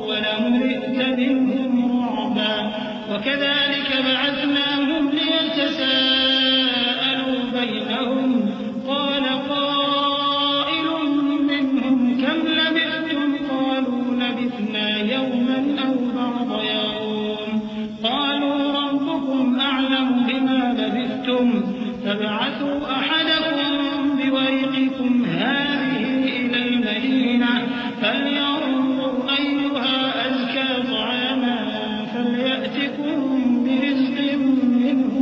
وَلَمُلِئْتَ مِنْهُمْ رُعْبًا وَكَذَلِكَ بَعَثْنَاهُمْ لِيَتَسَاءَلُوا بَيْنَهُمْ قَالَ قَائِلٌ مِّنْهُمْ كَمْ لَبِثْتُمْ قَالُوا لَبِثْنَا يَوْمًا أَوْ بَعْضَ يَوْمٍ قَالُوا رَبُّكُمْ أَعْلَمُ بِمَا لَبِثْتُمْ فَابْعَثُوا أَحَدَكُمْ بِوَرِقِكُمْ هَٰذِهِ إِلَى الْمَدِينَةِ فَلْيَنظُرْ أَيُّهَا أَزْكَىٰ طَعَامًا فَلْيَأْتِكُم بِرِزْقٍ مِّنْهُ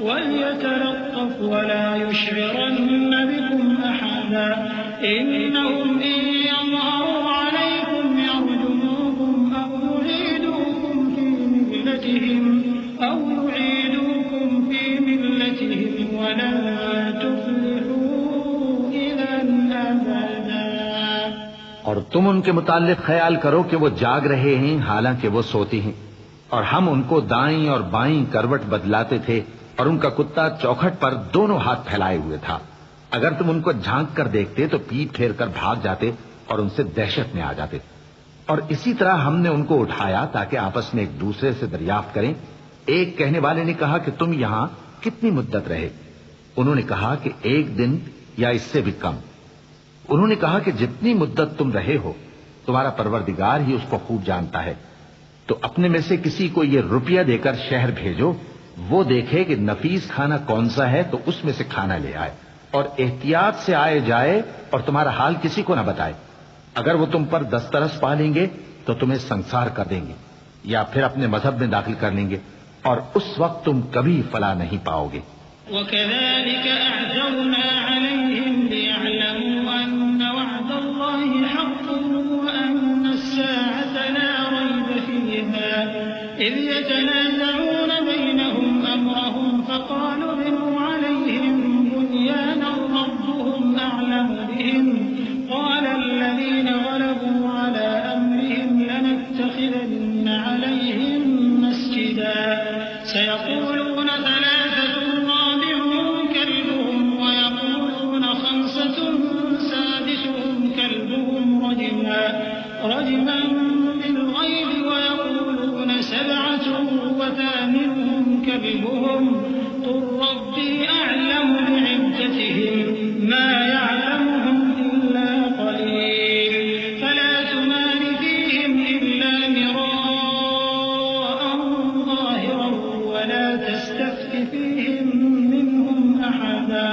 وَلْيَتَلَطَّفْ وَلَا يُشْعِرَنَّ بِكُمْ أَحَدًا إِنَّهُمْ إِن يَظْهَرُوا عَلَيْكُمْ يَرْجُمُوكُمْ أَوْ يُعِيدُوكُمْ فِي مِلَّتِهِمْ وَلَن تُفْلِحُوا إِذًا أَبَدًا۔ اور تم ان کے متعلق خیال کرو کہ وہ جاگ رہے ہیں حالانکہ وہ سوتے ہیں، اور ہم ان کو دائیں اور بائیں کروٹ بدلاتے تھے، اور ان کا کتا چوکھٹ پر دونوں ہاتھ پھیلائے ہوئے تھا۔ اگر تم ان کو جھانک کر دیکھتے تو پیٹ پھیر کر بھاگ جاتے اور ان سے دہشت میں آ جاتے۔ اور اسی طرح ہم نے ان کو اٹھایا تاکہ آپس میں ایک دوسرے سے دریافت کریں۔ ایک کہنے والے نے کہا کہ تم یہاں کتنی مدت رہے؟ انہوں نے کہا کہ 1 دن یا اس سے بھی کم۔ انہوں نے کہا کہ جتنی مدت تم رہے ہو تمہارا پروردگار ہی اس کو خوب جانتا ہے، تو اپنے میں سے کسی کو یہ روپیہ دے کر شہر بھیجو، وہ دیکھے کہ نفیس کھانا کون سا ہے تو اس میں سے کھانا لے آئے، اور احتیاط سے آئے جائے اور تمہارا حال کسی کو نہ بتائے۔ اگر وہ تم پر دسترس پا لیں گے تو تمہیں سنسار کر دیں گے یا پھر اپنے مذہب میں داخل کر لیں گے، اور اس وقت تم کبھی فلاح نہیں پاؤ گے۔ وَكَذَلِكَ أَعْثَرْنَا عَلَيْهِمْ لِيَعْلَمُوا أَنَّ وَعْدَ اللَّهِ حَقٌّ وَأَنَّ السَّاعَةَ لَا رَيْبَ فِيهَا إِذْ يَتَنَازَعُونَ بَيْنَهُمْ أَمْرَهُمْ فَقَالُوا ابْنُوا عَلَيْهِم بُنْيَانًا رَّبُّهُمْ أَعْلَمُ بِهِمْ قَالَ الَّذِينَ غَلَبُوا عَلَىٰ أَمْرِهِمْ لَنَتَّخِذَنَّ عَلَيْهِم مَّسْجِدًا سَيَقُولُونَ ثَلَاثَةٌ رَّابِعُهُمْ كَلْبُهُمْ وَيَقُولُونَ 5 سَادِسُهُمْ رجما بالغيب ويقولون 7 وثامنهم كلبهم قل ربي أعلم بعدتهم ما يعلمهم إلا قليل فلا تمار فيهم إلا مراء ظاهرا ولا تستفت فيهم منهم أحدا.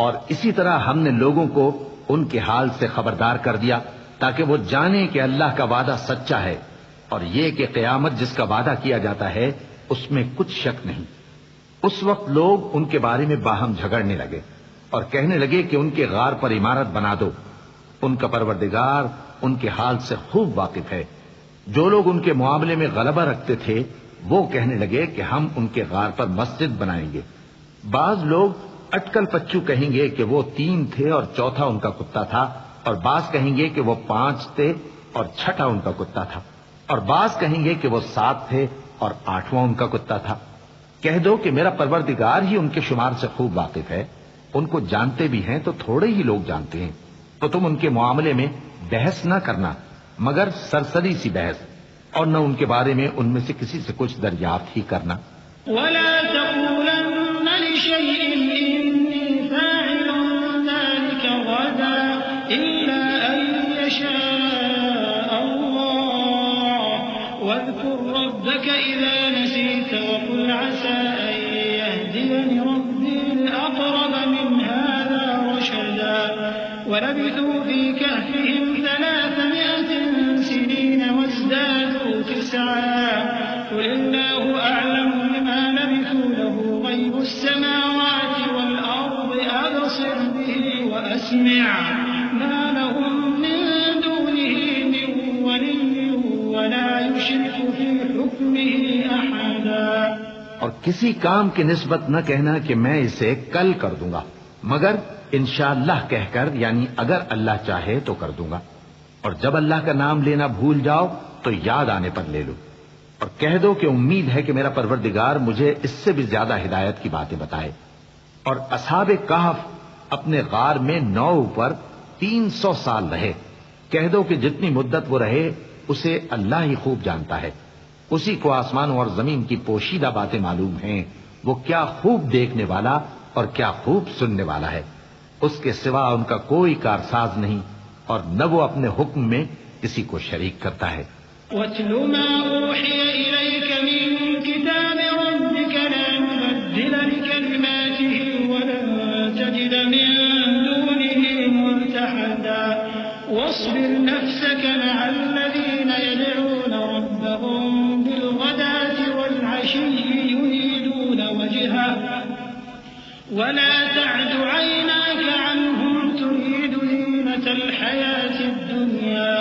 اور اسی طرح ہم نے لوگوں کو ان کے حال سے خبردار کر دیا تاکہ وہ جانیں کہ اللہ کا وعدہ سچا ہے اور یہ کہ قیامت جس کا وعدہ کیا جاتا ہے اس میں کچھ شک نہیں. اس وقت لوگ ان کے بارے میں باہم جھگڑنے لگے اور کہنے لگے کہ ان کے غار پر عمارت بنا دو. ان کا پروردگار ان کے حال سے خوب واقف ہے. جو لوگ ان کے معاملے میں غلبہ رکھتے تھے وہ کہنے لگے کہ ہم ان کے غار پر مسجد بنائیں گے. بعض لوگ اٹکل پچو کہیں گے کہ وہ 3 تھے اور چوتھا ان کا کتا تھا، اور بعض کہیں گے کہ وہ 5 تھے اور چھٹا ان کا کتا تھا، اور بعض کہیں گے کہ وہ 7 تھے اور 8واں ان کا کتا تھا. کہہ دو کہ میرا پروردگار ہی ان کے شمار سے خوب واقف ہے. ان کو جانتے بھی ہیں تو تھوڑے ہی لوگ جانتے ہیں. تو تم ان کے معاملے میں بحث نہ کرنا مگر سرسری سی بحث، اور نہ ان کے بارے میں ان میں سے کسی سے کچھ دریافت ہی کرنا. ولا تقولن لشيء إني فاعل ذلك غدا إلا أن يشاء الله واذكر ربك إذا نسيت وقل عسى أن يهديني ربي لأقرب من هذا رشدا. ولبثوا في كهفهم 300 سنين وازدادوا 9 قل الله أعلم بما لبثوا له غيب السماوات والأرض أبصر به وأسمع ما لهم من دونه من ولي ولا يشرك في حكمه أحدا. اور کسی کام کی نسبت نہ کہنا کہ میں اسے کل کر دوں گا مگر انشاءاللہ کہہ کر، یعنی اگر اللہ چاہے تو کر دوں گا. اور جب اللہ کا نام لینا بھول جاؤ تو یاد آنے پر لے لو. اور کہہ دو کہ امید ہے کہ میرا پروردگار مجھے اس سے بھی زیادہ ہدایت کی باتیں بتائے. اور اصحاب کہف اپنے غار میں 9 پر 300 سال رہے. کہہ دو کہ جتنی مدت وہ رہے اسے اللہ ہی خوب جانتا ہے. اسی کو آسمانوں اور زمین کی پوشیدہ باتیں معلوم ہیں. وہ کیا خوب دیکھنے والا اور کیا خوب سننے والا ہے. اس کے سوا ان کا کوئی کارساز نہیں اور نہ وہ اپنے حکم میں کسی کو شریک کرتا ہے. وَاتْلُ مَا أُوحِيَ إِلَيْكَ مِن كِتَابِ رَبِّكَ لَا مُبَدِّلَ لِكَلِمَاتِهِ وَلَن تَجِدَ مِن دُونِهِ مُلْتَحَدًا. وَاصْبِرْ نَفْسَكَ مَعَ الَّذِينَ يَدْعُونَ رَبَّهُم بِالْغَدَاةِ وَالْعَشِيِّ يُرِيدُونَ وَجْهَهُ وَلَا تَعْدُ عَيْنَاكَ عَنْهُمْ تُرِيدُ زِينَةَ الْحَيَاةِ الدُّنْيَا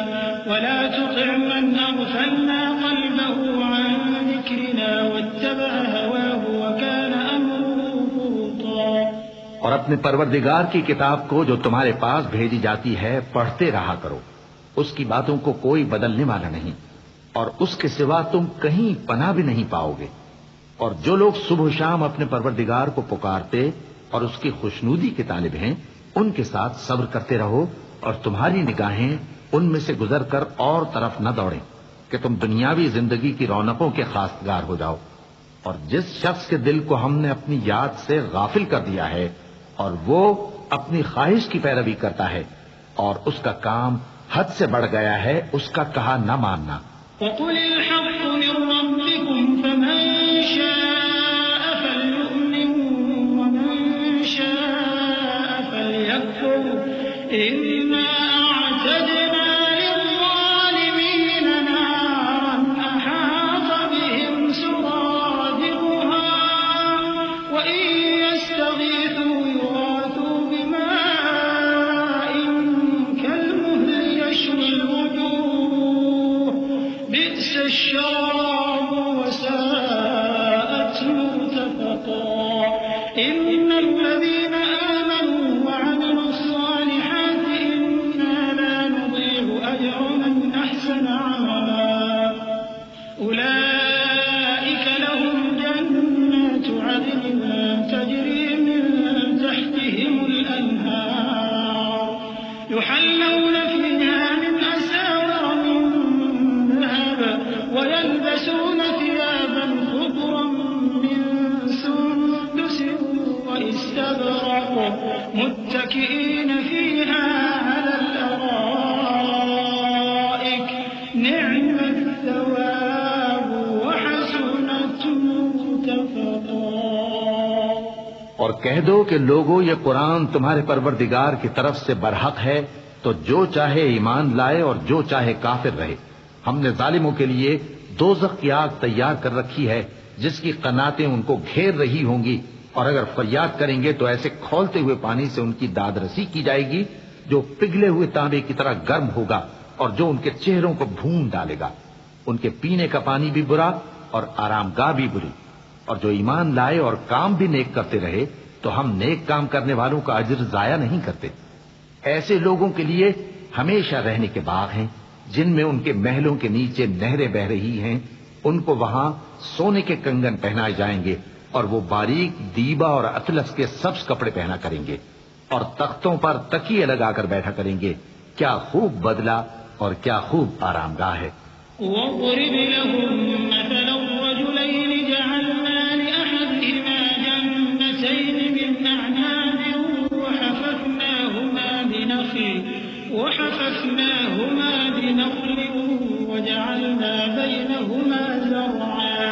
وَلَا تُطِعْ مَنْ أَغْفَلْنَا قَلْبَهُ عَنْ ذِكْرِنَا وَاتَّبَعَ هَوَاهُ وَكَانَ أَمْرُهُ فُرُطًا. اور اپنے پروردگار کی کتاب کو جو تمہارے پاس بھیجی جاتی ہے پڑھتے رہا کرو. اس کی باتوں کو کوئی بدلنے والا نہیں اور اس کے سوا تم کہیں پناہ بھی نہیں پاؤ گے. اور جو لوگ صبح و شام اپنے پروردگار کو پکارتے اور اس کی خوشنودی کے طالب ہیں ان کے ساتھ صبر کرتے رہو اور تمہاری نگاہیں ان میں سے گزر کر اور طرف نہ دوڑیں کہ تم دنیاوی زندگی کی رونقوں کے خواستگار ہو جاؤ. اور جس شخص کے دل کو ہم نے اپنی یاد سے غافل کر دیا ہے اور وہ اپنی خواہش کی پیروی کرتا ہے اور اس کا کام حد سے بڑھ گیا ہے، اس کا کہا نہ ماننا. وَقُلِ الْحَقُّ مِن رَّبِّكُمْ فَمَن شَاءَ فَلْيُؤْمِن وَمَن شَاءَ فَلْيَكْفُرْ إِنَّا أَعْتَدْنَا لِلظَّالِمِينَ نَارًا أَحَاطَ بِهِمْ سُرَادِقُهَا وَإِن يَسْتَغِيثُوا يُغَاثُوا بِمَاءٍ كَالْمُهْلِ يَشْوِي الْوُجُوهَ بِئْسَ الشَّرَابُ اور کہہ دو کہ لوگو یہ قرآن تمہارے پروردگار کی طرف سے برحق ہے، تو جو چاہے ایمان لائے اور جو چاہے کافر رہے۔ ہم نے ظالموں کے لیے دوزخ کی آگ تیار کر رکھی ہے جس کی قناتیں ان کو گھیر رہی ہوں گی، اور اگر فریاد کریں گے تو ایسے کھولتے ہوئے پانی سے ان کی داد رسی کی جائے گی جو پگھلے ہوئے تانبے کی طرح گرم ہوگا اور جو ان کے چہروں کو بھون ڈالے گا۔ ان کے پینے کا پانی بھی برا اور آرام گاہ بھی بری۔ اور جو ایمان لائے اور کام بھی نیک کرتے رہے تو ہم نیک کام کرنے والوں کا اجر ضائع نہیں کرتے۔ ایسے لوگوں کے لیے ہمیشہ رہنے کے باغ ہیں جن میں ان کے محلوں کے نیچے نہریں بہ رہی ہیں، ان کو وہاں سونے کے کنگن پہنائے جائیں گے اور وہ باریک دیبا اور اطلس کے سبز کپڑے پہنا کریں گے اور تختوں پر تکیے لگا کر بیٹھا کریں گے۔ کیا خوب بدلہ اور کیا خوب آرام گاہ ہے۔ واضرب لهم مثلا الرجلين جعلنا لأحدهما جنتين من أعناب وحففناهما بنخل وجعلنا بينهما زرعا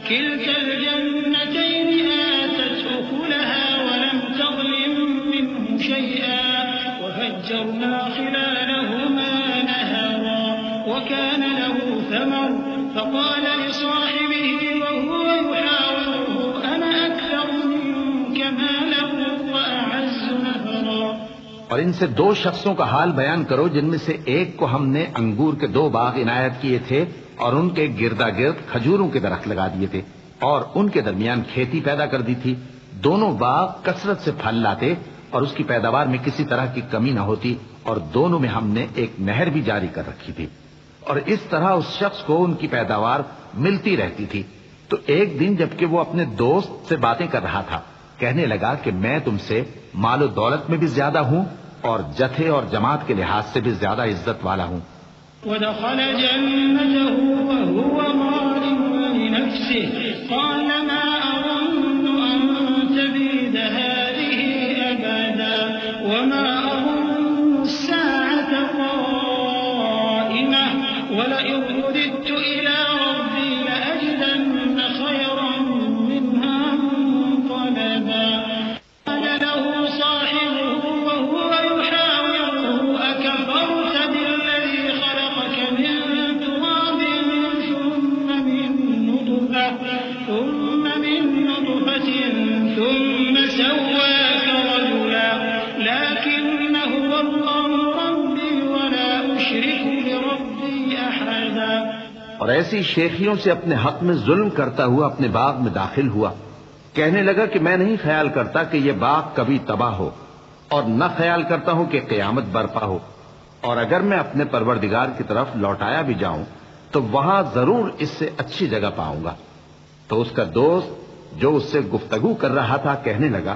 كلتا الجنتين آتت أكلها ولم تظلم منه شيئا وفجرنا خلالهما نهرا وكان له ثمر فقال لصاحبه وهو يحاوره أنا أكثر منك مالا وأعز نفرا۔ اور ان سے دو شخصوں کا حال بیان کرو جن میں سے ایک کو ہم نے انگور کے 2 باغ عنایت کیے تھے اور ان کے گردا گرد کھجوروں کے درخت لگا دیے تھے اور ان کے درمیان کھیتی پیدا کر دی تھی۔ دونوں باغ کثرت سے پھل لاتے اور اس کی پیداوار میں کسی طرح کی کمی نہ ہوتی، اور دونوں میں ہم نے ایک نہر بھی جاری کر رکھی تھی، اور اس طرح اس شخص کو ان کی پیداوار ملتی رہتی تھی۔ تو ایک دن جبکہ وہ اپنے دوست سے باتیں کر رہا تھا، کہنے لگا کہ میں تم سے مال و دولت میں بھی زیادہ ہوں اور جتھے اور جماعت کے لحاظ سے بھی زیادہ عزت والا ہوں۔ ودخل جنته وهو ظالم لنفسه قال ما أظن أن تبيد هذه أبدا وما أظن الساعة قائمة ولئن رددت إلى ربي لأجدن خيرا منها منقلبا قال له صاحبه وهو يحاوره أكفرت بالذي خلقك من تراب ثم من نطفة ثم سواك رجلا لكن هو الله ربي ولا أشرك بربي أحدا۔ اور ایسی شیخیوں سے اپنے حق میں ظلم کرتا ہوا اپنے باغ میں داخل ہوا، کہنے لگا کہ میں نہیں خیال کرتا کہ یہ باغ کبھی تباہ ہو، اور نہ خیال کرتا ہوں کہ قیامت برپا ہو، اور اگر میں اپنے پروردگار کی طرف لوٹایا بھی جاؤں تو وہاں ضرور اس سے اچھی جگہ پاؤں گا۔ تو اس کا دوست جو اس سے گفتگو کر رہا تھا کہنے لگا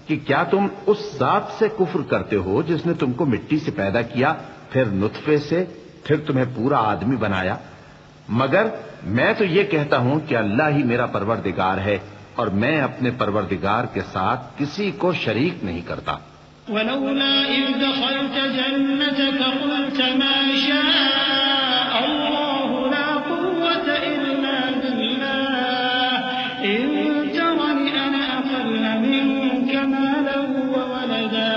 کہ کیا تم اس ذات سے کفر کرتے ہو جس نے تم کو مٹی سے پیدا کیا، پھر نطفے سے، پھر تمہیں پورا آدمی بنایا؟ مگر میں تو یہ کہتا ہوں کہ اللہ ہی میرا پروردگار ہے اور میں اپنے پروردگار کے ساتھ کسی کو شریک نہیں کرتا۔ ولولا إذ دخلت جنتك قلت ما شاء الله لا قوة إلا بالله إن ترني أنا أقل منك مالا وولدا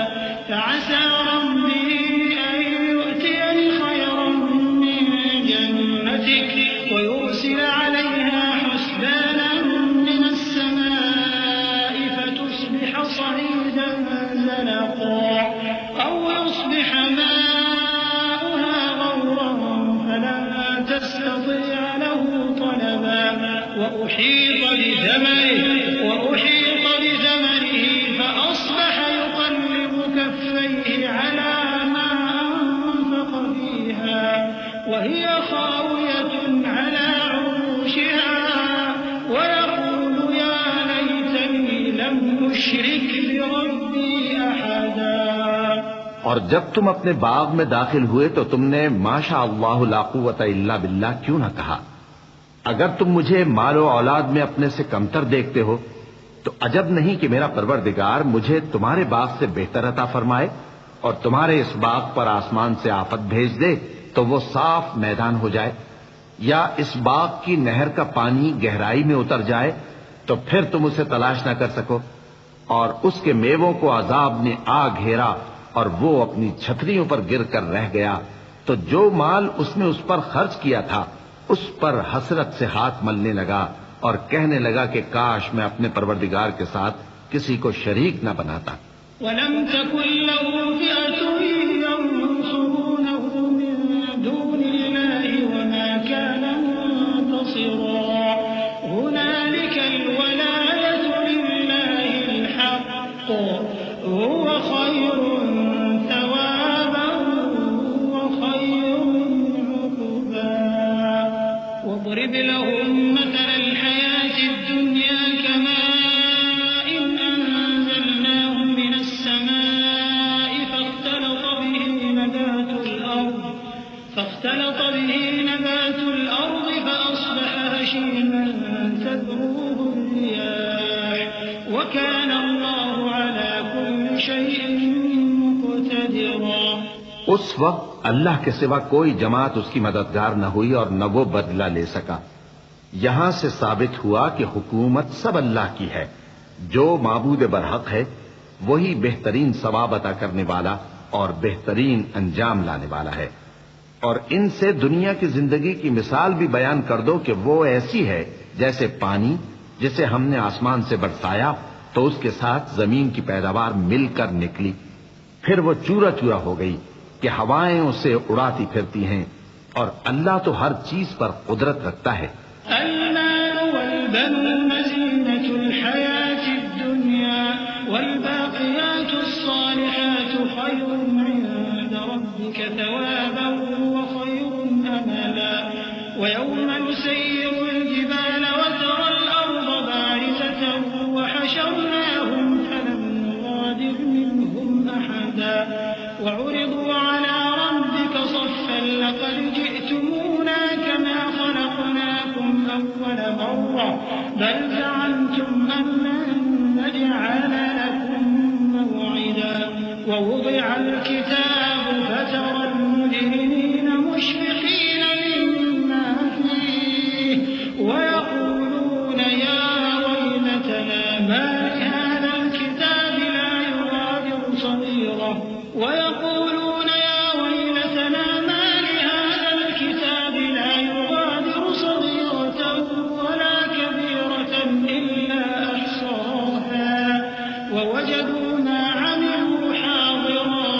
فعسى ربي أن يؤتيني خيرا من جنتك ويرسل عليها حسبانا من السماء فتصبح صعيدا زلقا أو يصبح ماؤها غورا فلن تستطيع له طلبا وأحيط بثمره فأصبح يقلب كفيه على ما أنفق فيها وهي خاوية على عروشها ويقول يا ليتني لم أشرك بربي أحدا۔ اور جب تم اپنے باغ میں داخل ہوئے تو تم نے ما شاء اللہ لا قوت الا باللہ کیوں نہ کہا؟ اگر تم مجھے مال و اولاد میں اپنے سے کمتر دیکھتے ہو تو عجب نہیں کہ میرا پروردگار مجھے تمہارے باغ سے بہتر عطا فرمائے اور تمہارے اس باغ پر آسمان سے آفت بھیج دے تو وہ صاف میدان ہو جائے، یا اس باغ کی نہر کا پانی گہرائی میں اتر جائے تو پھر تم اسے تلاش نہ کر سکو، اور اس کے میووں کو عذاب نے آ گھیرا اور وہ اپنی چھتریوں پر گر کر رہ گیا، تو جو مال اس نے اس پر خرچ کیا تھا اس پر حسرت سے ہاتھ ملنے لگا اور کہنے لگا کہ کاش میں اپنے پروردگار کے ساتھ کسی کو شریک نہ بناتا۔ وَلَمْ تَكُنْ لَهُ فِئَةٌ يَنصُرُونَهُ مِن دُونِ اللَّهِ وَمَا كَانَ مُنتَصِرًا هُنَالِكَ الْوَلَايَةُ لِلَّهِ الْحَقِّ هُوَ خَيْرٌ ثَوَابًا وَخَيْرٌ عُقْبًا وَاضْرِبْ لَهُم مَّثَلَ الْحَيَاةِ الدُّنْيَا كَمَاءٍ أَنزَلْنَاهُ مِنَ السَّمَاءِ فاختلط به نبات الأرض فأصبح هشيما تذروه الرياح وكان الله على كل شيء مقتدرا۔ اس وقت اللہ کے سوا کوئی جماعت اس کی مددگار نہ ہوئی اور نہ وہ بدلہ لے سکا۔ یہاں سے ثابت ہوا کہ حکومت سب اللہ کی ہے، جو معبود برحق ہے وہی بہترین ثواب عطا کرنے والا اور بہترین انجام لانے والا ہے۔ اور ان سے دنیا کی زندگی کی مثال بھی بیان کر دو کہ وہ ایسی ہے جیسے پانی جسے ہم نے آسمان سے برسایا تو اس کے ساتھ زمین کی پیداوار مل کر نکلی، پھر وہ چورا چورا ہو گئی کہ ہوائیں اسے اڑاتی پھرتی ہیں، اور اللہ تو ہر چیز پر قدرت رکھتا ہے۔ المال والبنون زينة الحياة الدنيا والباقيات الصالحات خير عند ربك ثوابا وخير أملا ويوم نسير الجبال وترى الأرض بارزة وحشرناهم فلم نغادر منهم أحدا وعرضوا على ربك صفا لقد جئتمونا كما خلقناكم أول مرة بل زعمتم أن لن نجعل لكم موعدا ووضع الكتاب فترى المجرمين مشفقين مما فيه ويقولون يا ويلتنا ما لهذا الكتاب لا يغادر صغيرة ويقولون يا ويلتنا ما لهذا الكتاب لا يغادر صغيرة ولا كبيرة إلا أحصاها ووجدوا ما عملوا حاضرا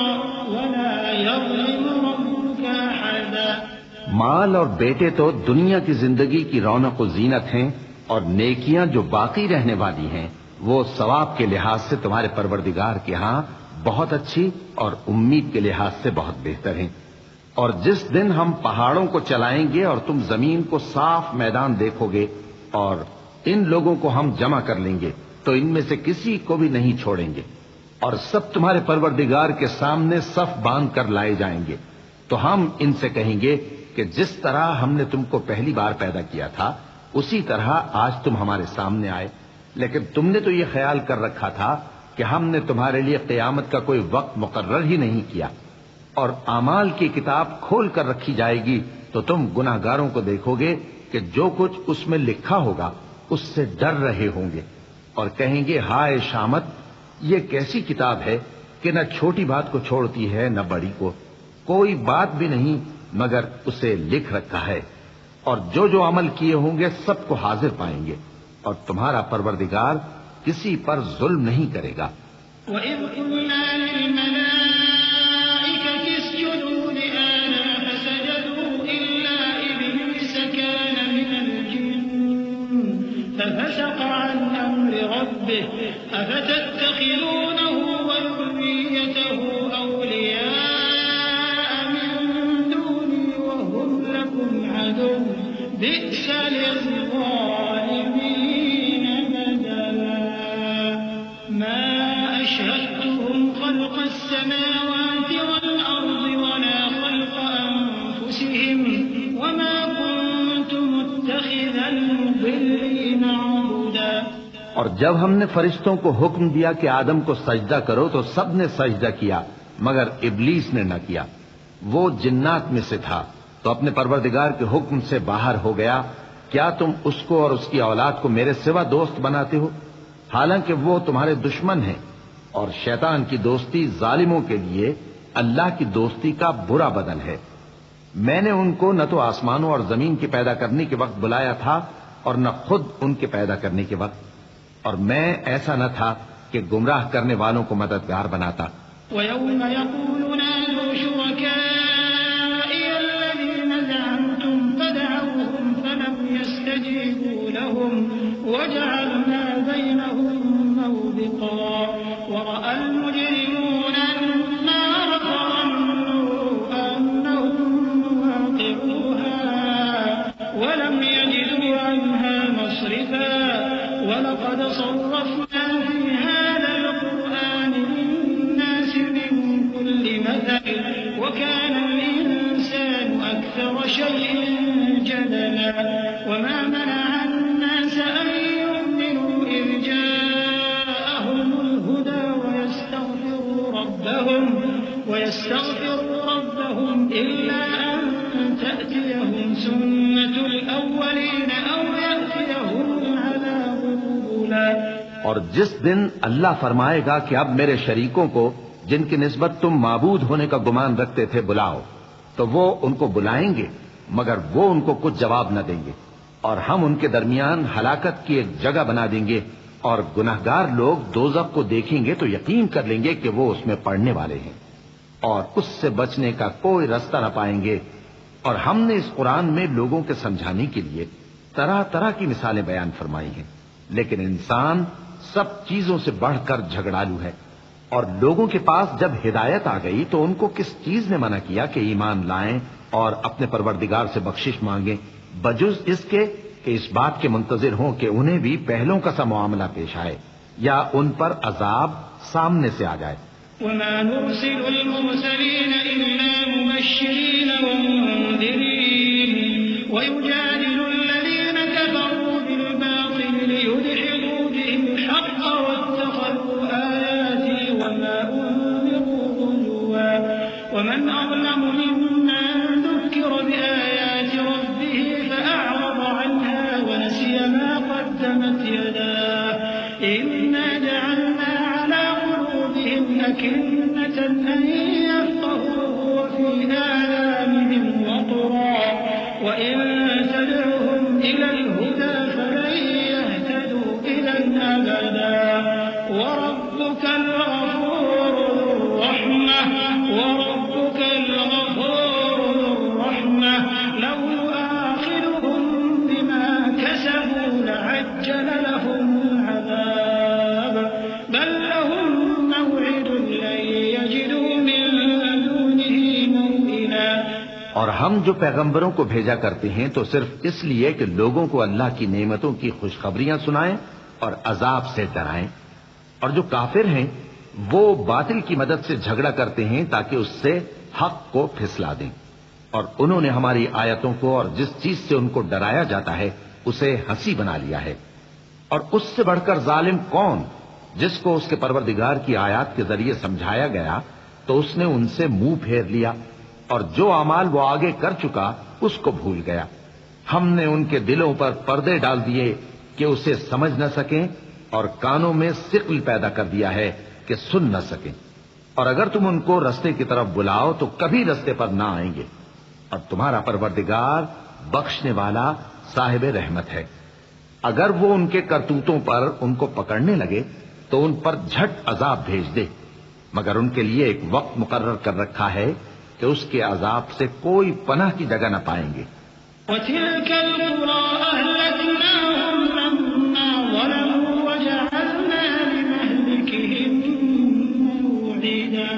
ولا يظلم ربك أحدا۔ مال اور بیٹے تو دنیا کی زندگی کی رونق و زینت ہیں، اور نیکیاں جو باقی رہنے والی ہیں وہ ثواب کے لحاظ سے تمہارے پروردگار کے ہاں بہت اچھی اور امید کے لحاظ سے بہت بہتر ہیں۔ اور جس دن ہم پہاڑوں کو چلائیں گے اور تم زمین کو صاف میدان دیکھو گے اور ان لوگوں کو ہم جمع کر لیں گے تو ان میں سے کسی کو بھی نہیں چھوڑیں گے، اور سب تمہارے پروردگار کے سامنے صف باندھ کر لائے جائیں گے، تو ہم ان سے کہیں گے کہ جس طرح ہم نے تم کو پہلی بار پیدا کیا تھا اسی طرح آج تم ہمارے سامنے آئے، لیکن تم نے تو یہ خیال کر رکھا تھا کہ ہم نے تمہارے لیے قیامت کا کوئی وقت مقرر ہی نہیں کیا، اور اعمال کی کتاب کھول کر رکھی جائے گی تو تم گناہگاروں کو دیکھو گے کہ جو کچھ اس میں لکھا ہوگا اس سے ڈر رہے ہوں گے اور کہیں گے ہائے شامت، یہ کیسی کتاب ہے کہ نہ چھوٹی بات کو چھوڑتی ہے نہ بڑی کو، کوئی بات بھی نہیں مگر اسے لکھ رکھا ہے، اور جو عمل کیے ہوں گے سب کو حاضر پائیں گے، اور تمہارا پروردگار کسی پر ظلم نہیں کرے گا۔ وَإِذْ قُلْنَا لِلْمَلَائِكَةِ اسْجُدُوا لِآدَمَ فَسَجَدُوا إِلَّا إِبْلِيسَ كَانَ مِنَ الْجِنِّ فَفَسَقَ عَنْ أَمْرِ رَبِّهِ أَفَتَتَّخِذُونَهُ وَذُرِّيَّتَهُ أَوْلِيَاءَ مِن دُونِي وَهُمْ لَكُمْ عَدُوٌّ بِئْسَ لِلظَّالِمِينَ بَدَلًا مَا أَشْهَدتُّهُمْ خَلْقَ السَّمَاوَاتِ وَالْأَرْضِ وَلَا خَلْقَ أَنفُسِهِمْ وَمَا كُنتُ مُتَّخِذَ الْمُضِلِّينَ عَضُدًا۔ اور جب ہم نے فرشتوں کو حکم دیا کہ آدم کو سجدہ کرو تو سب نے سجدہ کیا مگر ابلیس نے نہ کیا، وہ جنات میں سے تھا تو اپنے پروردگار کے حکم سے باہر ہو گیا۔ کیا تم اس کو اور اس کی اولاد کو میرے سوا دوست بناتے ہو؟ حالانکہ وہ تمہارے دشمن ہیں، اور شیطان کی دوستی ظالموں کے لیے اللہ کی دوستی کا برا بدل ہے۔ میں نے ان کو نہ تو آسمانوں اور زمین کے پیدا کرنے کے وقت بلایا تھا اور نہ خود ان کے پیدا کرنے کے وقت، اور میں ایسا نہ تھا کہ گمراہ کرنے والوں کو مددگار بناتا۔ وَيَوْمَ يَقُولُ نَادُوا شُرَكَائِيَ الَّذِينَ زَعَمْتُمْ فَدَعَوْهُمْ فَلَمْ يَسْتَجِيبُوا لَهُمْ وَجَعَلْنَا بَيْنَهُمْ مَوْبِقًا وَرَأَى الْمُجْرِمُونَ النَّارَ فَظَنُّوا أَنَّهُمْ وَاقِعُوهَا وَلَمْ يَجِدُوا عَنْهَا مَصْرِفًا وَلَقَدْ صَرَّفْنَا فِي هَذَا الْقُرْآنِ لِلنَّاسِ مِنْ كُلِّ مَثَلٍ وَكَانَ الْإِنسَانُ أَكْثَرَ شَيْءٍ جَدَلًا وَمَا مَنَعَ النَّاسَ أَن يُؤْمِنُوا إِذْ جَاءَهُمُ الْهُدَى وَيَسْتَغْفِرُوا رَبَّهُمْ إِلَّا أَن تَأْتِيَهُمْ سُنَّةُ الْأَوَّلِينَ أَوْ يَأْتِيَهُمُ الْعَذَابُ قُبُلًا۔ اور جس دن اللہ فرمائے گا کہ اب میرے شریکوں کو جن کی نسبت تم معبود ہونے کا گمان رکھتے تھے بلاؤ، تو وہ ان کو بلائیں گے مگر وہ ان کو کچھ جواب نہ دیں گے، اور ہم ان کے درمیان ہلاکت کی ایک جگہ بنا دیں گے، اور گناہگار لوگ دوزخ کو دیکھیں گے تو یقین کر لیں گے کہ وہ اس میں پڑنے والے ہیں، اور اس سے بچنے کا کوئی راستہ نہ پائیں گے۔ اور ہم نے اس قرآن میں لوگوں کے سمجھانے کے لیے طرح طرح کی مثالیں بیان فرمائی ہیں، لیکن انسان سب چیزوں سے بڑھ کر جھگڑالو ہے۔ اور لوگوں کے پاس جب ہدایت آ گئی تو ان کو کس چیز نے منع کیا کہ ایمان لائیں اور اپنے پروردگار سے بخشش مانگیں، بجز اس کے کہ اس بات کے منتظر ہوں کہ انہیں بھی پہلوں کا سا معاملہ پیش آئے یا ان پر عذاب سامنے سے آ جائے۔ وَمَا نُرْسِلُ الْمُرْسَلِينَ إِلَّا مُبَشِّرِينَ وَمُنذِرِينَ وَيُجَادِلُ الَّذِينَ كَفَرُوا بِالْبَاطِلِ لِيُدْحِضُوا بِهِ الْحَقَّ وَاتَّخَذُوا آيَاتِي وَمَا أُنذِرُوا هُزُوًا وَمَنْ أَظْلَمُ مِمَّنْ ذُكِّرَ بِآيَاتِ رَبِّهِ فَأَعْرَضَ عَنْهَا وَنَسِيَ مَا قَدَّمَتْ يَدَاهُ إِنَّا جَعَلْنَا عَلَى قُلُوبِهِمْ أَكِنَّةً أَن يَفْقَهُوهُ وَفِي آذَانِهِمْ وَقْرًا وَإِن تَدْعُهُمْ إِلَى الْهُدَى فَلَن يَهْتَدُوا إِذًا أَبَدًا وَرَبُّكَ الْغَفُورُ ذُو الرَّحْمَةِ لَوْ يُؤَاخِذُهُم بِمَا كَسَبُوا لَعَجَّلَ لَهُمُ الْعَذَابَ بَل لَّهُم مَّوْعِدٌ لَّن يَجِدُوا مِن دُونِهِ مَوْئِلًا۔ اور ہم جو پیغمبروں کو بھیجا کرتے ہیں تو صرف اس لیے کہ لوگوں کو اللہ کی نعمتوں کی خوشخبریاں سنائیں اور عذاب سے ڈرائیں، اور جو کافر ہیں وہ باطل کی مدد سے جھگڑا کرتے ہیں تاکہ اس سے حق کو پھسلا دیں، اور انہوں نے ہماری آیتوں کو اور جس چیز سے ان کو ڈرایا جاتا ہے اسے ہنسی بنا لیا ہے۔ اور اس سے بڑھ کر ظالم کون جس کو اس کے پروردگار کی آیات کے ذریعے سمجھایا گیا تو اس نے ان سے منہ پھیر لیا، اور جو اعمال وہ آگے کر چکا اس کو بھول گیا۔ ہم نے ان کے دلوں پر پردے ڈال دیے کہ اسے سمجھ نہ سکیں، اور کانوں میں ثقل پیدا کر دیا ہے کہ سن نہ سکیں، اور اگر تم ان کو رستے کی طرف بلاؤ تو کبھی رستے پر نہ آئیں گے، اور تمہارا پروردگار بخشنے والا صاحب رحمت ہے۔ اگر وہ ان کے کرتوتوں پر ان کو پکڑنے لگے تو ان پر جھٹ عذاب بھیج دے، مگر ان کے لیے ایک وقت مقرر کر رکھا ہے کہ اس کے عذاب سے کوئی پناہ کی جگہ نہ پائیں گے۔ وَتِلْكَ الْقُرَىٰ أَهْلَكْنَاهُمْ لَمَّا ظَلَمُوا وَجَعَلْنَا لِمَهْلِكِهِم مَّوْعِدًا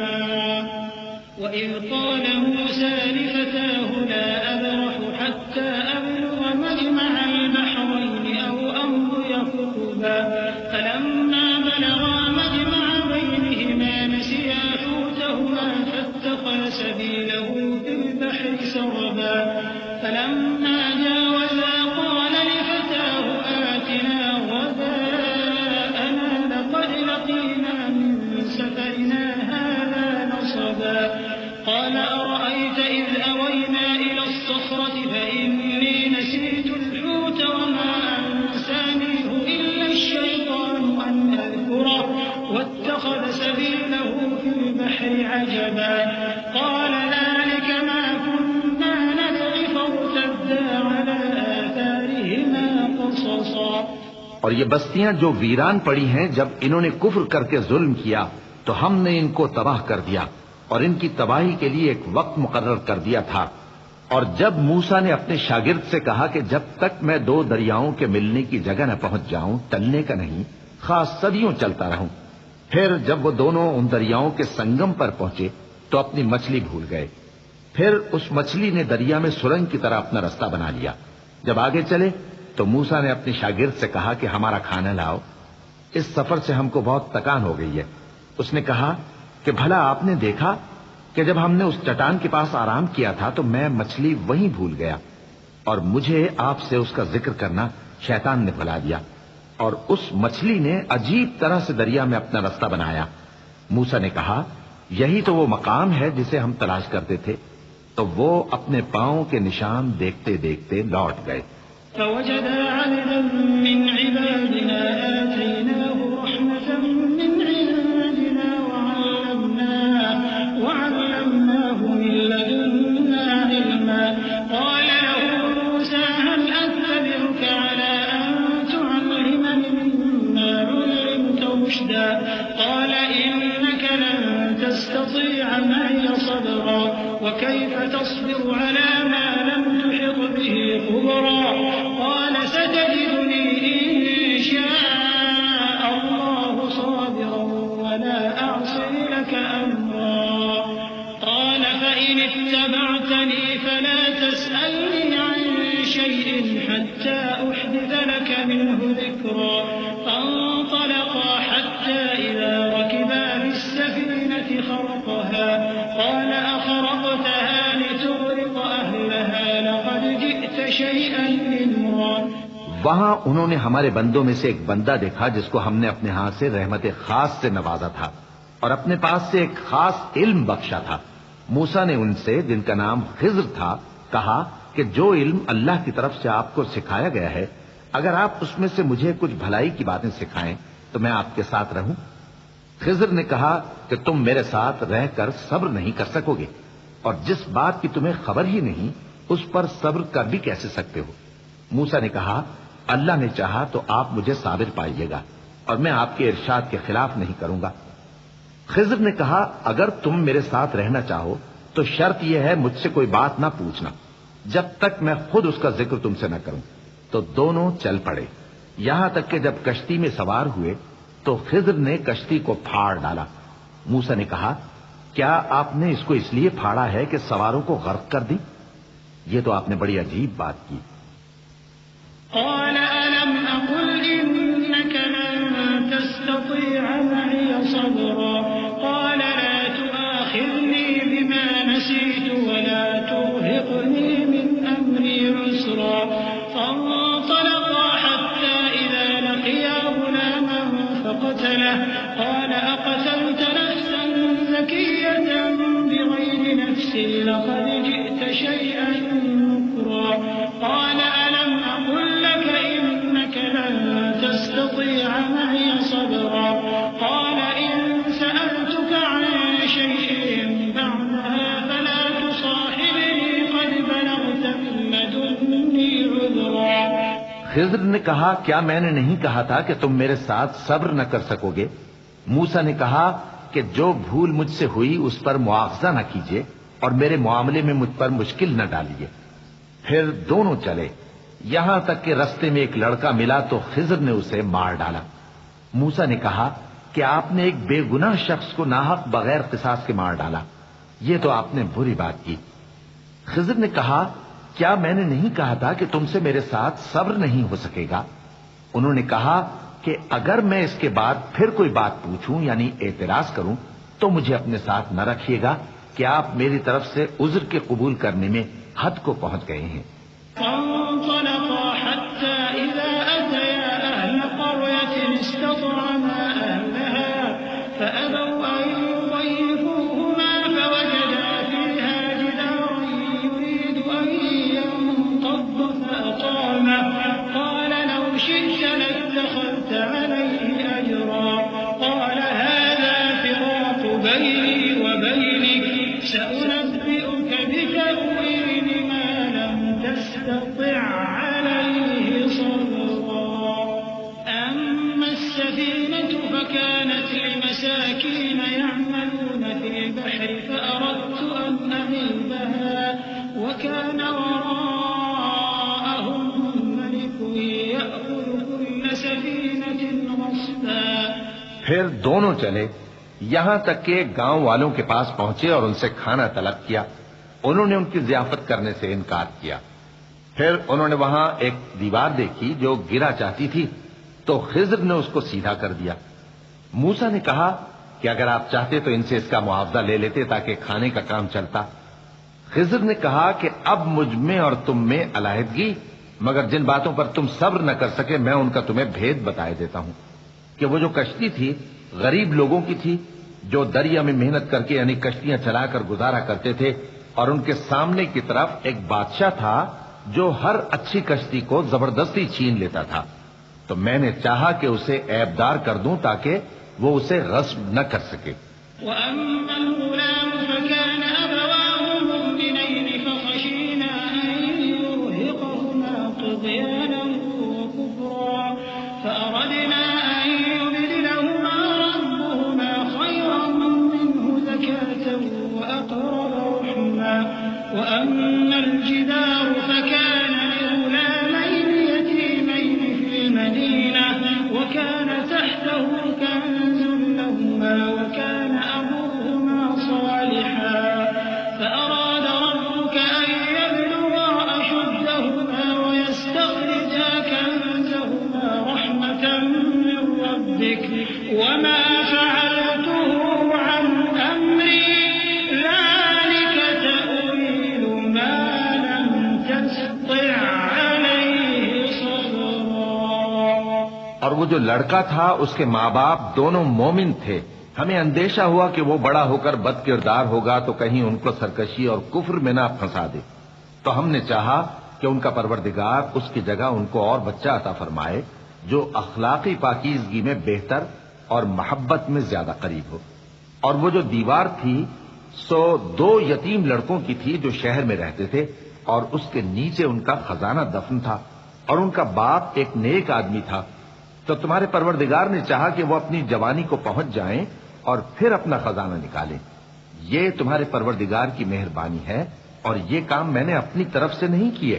وَإِذْ قَالَ مُوسَىٰ لِفَتَاهُ لَا أَبْرَحُ حَتَّىٰ أَبْلُغَ مَجْمَعَ الْبَحْرَيْنِ أَوْ أَمْضِيَ حُقُبًا فَلَمَّا بَلَغَا مَجْمَعَ بَيْنِهِمَا نَسِيَا حُوتَهُمَا فَاتَّخَذَ سَبِيلَهُ فِي الْبَحْرِ سَرَبًا فَلَمَّا جَاوَزَا قَالَ لِفَتَاهُ آتِنَا غَدَاءَنَا لَقَدْ لَقِينَا مِن سَفَرِنَا هَٰذَا نَصَبًا قَالَ أَرَأَيْتَ إِذْ أَوَيْنَا إِلَى الصَّخْرَةِ فَإِنِّي نَسِيتُ الْحُوتَ وَمَا أَنسَانِيهُ إِلَّا الشَّيْطَانُ أَنْ قصصا اور یہ بستیاں جو ویران پڑی ہیں، جب انہوں نے کفر کر کے ظلم کیا تو ہم نے ان کو تباہ کر دیا اور ان کی تباہی کے لیے ایک وقت مقرر کر دیا تھا۔ اور جب موسیٰ نے اپنے شاگرد سے کہا کہ جب تک میں 2 دریاؤں کے ملنے کی جگہ نہ پہنچ جاؤں ٹلنے کا نہیں، خاص صدیوں چلتا رہوں، پھر جب وہ دونوں ان دریاؤں کے سنگم پر پہنچے تو اپنی مچھلی بھول گئے۔ پھر اس مچھلی نے دریا میں سرنگ کی طرح اپنا رستہ بنا لیا۔ جب آگے چلے تو موسیٰ نے اپنے شاگرد سے کہا کہ ہمارا کھانا لاؤ، اس سفر سے ہم کو بہت تکان ہو گئی ہے۔ اس نے کہا کہ بھلا آپ نے دیکھا کہ جب ہم نے اس چٹان کے پاس آرام کیا تھا تو میں مچھلی وہیں بھول گیا، اور مجھے آپ سے اس کا ذکر کرنا شیطان نے بھلا دیا، اور اس مچھلی نے عجیب طرح سے دریا میں اپنا رستہ بنایا۔ موسیٰ نے کہا یہی تو وہ مقام ہے جسے ہم تلاش کرتے تھے، تو وہ اپنے پاؤں کے نشان دیکھتے دیکھتے لوٹ گئے۔ فوجد عبدا من عبادنا آتيناه رحمة من عندنا وعلمناه من لدنا علما قال له موسى هل أتبعك على أن تعلمني مما علمت رشدا قال إنك لن تستطيع معي صبرا وكيف تصبر على ما لم تحط به خبرا قال ستجدني إن شاء الله صابرا ولا أعصي لك أمرا قال فإن اتبعتني فلا تسألني عن شيء حتى أحدث لك منه ذكرا فانطلقا حتى إذا ركبا في السفينة خرقها قال أخرقتها لتغرق أهلها لقد جئت شيئا إمرا۔ وہاں انہوں نے ہمارے بندوں میں سے ایک بندہ دیکھا جس کو ہم نے اپنے ہاتھ سے رحمت خاص سے نوازا تھا اور اپنے پاس سے ایک خاص علم بخشا تھا۔ موسیٰ نے ان سے، جن کا نام خضر تھا، کہا کہ جو علم اللہ کی طرف سے آپ کو سکھایا گیا ہے، اگر آپ اس میں سے مجھے کچھ بھلائی کی باتیں سکھائیں تو میں آپ کے ساتھ رہوں۔ خضر نے کہا کہ تم میرے ساتھ رہ کر صبر نہیں کر سکو گے، اور جس بات کی تمہیں خبر ہی نہیں اس پر صبر کر بھی کیسے سکتے ہو؟ موسیٰ نے کہا اللہ نے چاہا تو آپ مجھے صابر پائیے گا اور میں آپ کے ارشاد کے خلاف نہیں کروں گا۔ خضر نے کہا اگر تم میرے ساتھ رہنا چاہو تو شرط یہ ہے مجھ سے کوئی بات نہ پوچھنا جب تک میں خود اس کا ذکر تم سے نہ کروں۔ تو دونوں چل پڑے، یہاں تک کہ جب کشتی میں سوار ہوئے تو خضر نے کشتی کو پھاڑ ڈالا۔ موسیٰ نے کہا کیا آپ نے اس کو اس لیے پھاڑا ہے کہ سواروں کو غرق کر دی؟ یہ تو آپ نے بڑی عجیب بات کی۔ قال ألم أقل إنك لن تستطيع معي صبرا قال لا تؤاخذني بما نسيت ولا ترهقني من أمري عسرا فانطلقا حتى إذا لقيا غلاما فقتله قال أقتلت نفسا زكية بغير نفس لقد جئت شيئا نكرا قال ألم أقل لك إنك لن تستطيع معي صبرا قال إن سألتك عن شيء بعدها فلا تصاحبني قد بلغت من لدني عذرا۔ خضر نے کہا کیا میں نے نہیں کہا تھا کہ تم میرے ساتھ صبر نہ کر سکو گے؟ موسیٰ نے کہا کہ جو بھول مجھ سے ہوئی اس پر مواخذہ نہ کیجیے اور میرے معاملے میں مجھ پر مشکل نہ ڈالیے۔ پھر دونوں چلے، یہاں تک کہ رستے میں ایک لڑکا ملا تو خضر نے اسے مار ڈالا۔ موسیٰ نے کہا کہ آپ نے ایک بے گناہ شخص کو ناحق بغیر قصاص کے مار ڈالا، یہ تو آپ نے بری بات کی۔ خضر نے کہا کیا میں نے نہیں کہا تھا کہ تم سے میرے ساتھ صبر نہیں ہو سکے گا؟ انہوں نے کہا کہ اگر میں اس کے بعد پھر کوئی بات پوچھوں یعنی اعتراض کروں تو مجھے اپنے ساتھ نہ رکھیے گا کہ آپ میری طرف سے عذر کے قبول کرنے میں حد کو پہنچ گئے ہیں۔ فانطلقا حتى إذا أتيا أهل قرية استطعما أهلها فأبوا أن يضيفوهما فوجدا فيها جدارا يريد أن ينقض فأقامه قال لو شئت لاتخذت عليه أجرا قال هذا فراق بيني وبينك سأنبئك بتأويل ما لم تستطع عليه صبرا۔ كانت لمساكين يعملون في البحر فأردت أن أعيبها وكان وراءهم ملك يأخذ كل سفينة غصبا. پھر دونوں چلے یہاں تک کہ گاؤں والوں کے پاس پہنچے اور ان سے کھانا طلب کیا. انہوں نے ان کی ضیافت کرنے سے انکار کیا. پھر انہوں نے وہاں ایک دیوار دیکھی جو گرا چاہتی تھی تو خضر نے اس کو سیدھا کر دیا. موسیٰ نے کہا کہ اگر آپ چاہتے تو ان سے اس کا معاوضہ لے لیتے تاکہ کھانے کا کام چلتا. خضر نے کہا کہ اب مجھ میں اور تم میں علیحدگی، مگر جن باتوں پر تم صبر نہ کر سکے میں ان کا تمہیں بھید بتائے دیتا ہوں کہ وہ جو کشتی تھی غریب لوگوں کی تھی جو دریا میں محنت کر کے یعنی کشتیاں چلا کر گزارا کرتے تھے، اور ان کے سامنے کی طرف ایک بادشاہ تھا جو ہر اچھی کشتی کو زبردستی چھین لیتا تھا. تو میں نے چاہا کہ اسے عیبدار کر دوں تاکہ وہ اسے غصب نہ کر سکے. وأما الغلام فكان أبواه مؤمنين فخشينا أن يرهقهما طغيانا وكفرا فأردنا أن يبدلهما ربهما خيرا منه زكاة وأقرب رحما. وأما الجدار فكان لغلامين يتيمين في المدينة وكان تحته كنز لهما وكان أبوهما صالحا فأراد ربك أن يبلغا أشدهما ويستخرجا كنزهما رحمة من ربك وما فعلته عن أمري ذلك تأويل ما لم تستطع عليه صبرا. اور وہ جو لڑکا تھا اس کے ماں باپ دونوں مومن تھے. ہمیں اندیشہ ہوا کہ وہ بڑا ہو کر بد کردار ہوگا تو کہیں ان کو سرکشی اور کفر میں نہ پھنسا دے. تو ہم نے چاہا کہ ان کا پروردگار اس کی جگہ ان کو اور بچہ عطا فرمائے جو اخلاقی پاکیزگی میں بہتر اور محبت میں زیادہ قریب ہو. اور وہ جو دیوار تھی سو 2 یتیم لڑکوں کی تھی جو شہر میں رہتے تھے اور اس کے نیچے ان کا خزانہ دفن تھا اور ان کا باپ ایک نیک آدمی تھا. تو تمہارے پروردگار نے چاہا کہ وہ اپنی جوانی کو پہنچ جائیں اور پھر اپنا خزانہ نکالیں. یہ تمہارے پروردگار کی مہربانی ہے اور یہ کام میں نے اپنی طرف سے نہیں کیے.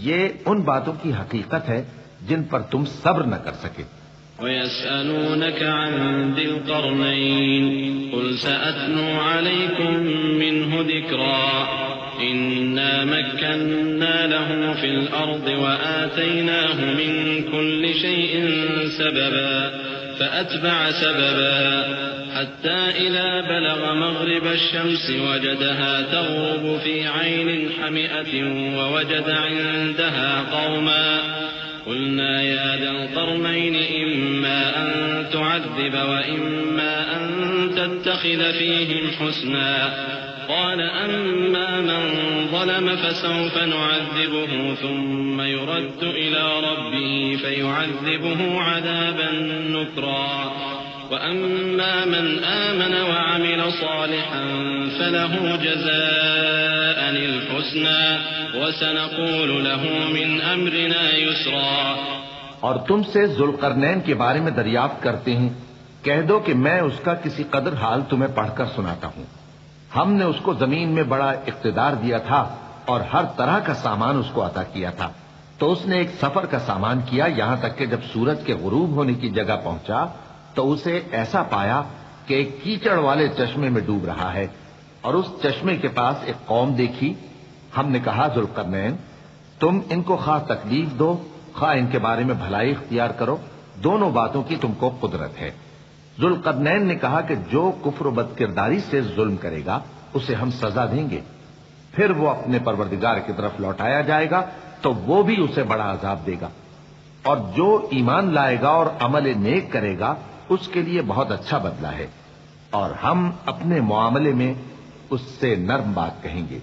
یہ ان باتوں کی حقیقت ہے جن پر تم صبر نہ کر سکے. ويسألونك عن ذي القرنين قل سأتلو عليكم منه ذكرا إنا مكنا له في الأرض وآتيناه من كل شيء سببا فأتبع سببا حتى إذا بلغ مغرب الشمس وجدها تغرب في عين حمئة ووجد عندها قوما قلنا يا ذا القرنين إما أن تعذب وإما أن تتخذ فيهم حسنا قال أما من ظلم فسوف نعذبه ثم يرد إلى ربه فيعذبه عذابا نكرا وأما من آمن وعمل صالحا فله جزاء الحسنى وسنقول له من أمرنا يسرا. اور تم سے ذوالقرنین کے بارے میں دریافت کرتے ہیں. کہہ دو کہ میں اس کا کسی قدر حال تمہیں پڑھ کر سناتا ہوں. ہم نے اس کو زمین میں بڑا اقتدار دیا تھا اور ہر طرح کا سامان اس کو عطا کیا تھا. تو اس نے ایک سفر کا سامان کیا یہاں تک کہ جب سورج کے غروب ہونے کی جگہ پہنچا تو اسے ایسا پایا کہ ایک کیچڑ والے چشمے میں ڈوب رہا ہے اور اس چشمے کے پاس ایک قوم دیکھی. ہم نے کہا ذوالقرنین تم ان کو خواہ تکلیف دو خواہ ان کے بارے میں بھلائی اختیار کرو، دونوں باتوں کی تم کو قدرت ہے. ذوالقرنین نے کہا کہ جو کفر و بد کرداری سے ظلم کرے گا اسے ہم سزا دیں گے، پھر وہ اپنے پروردگار کی طرف لوٹایا جائے گا تو وہ بھی اسے بڑا عذاب دے گا، اور جو ایمان لائے گا اور عمل نیک کرے گا اس کے لیے بہت اچھا بدلہ ہے، اور ہم اپنے معاملے میں اس سے نرم بات کہیں گے.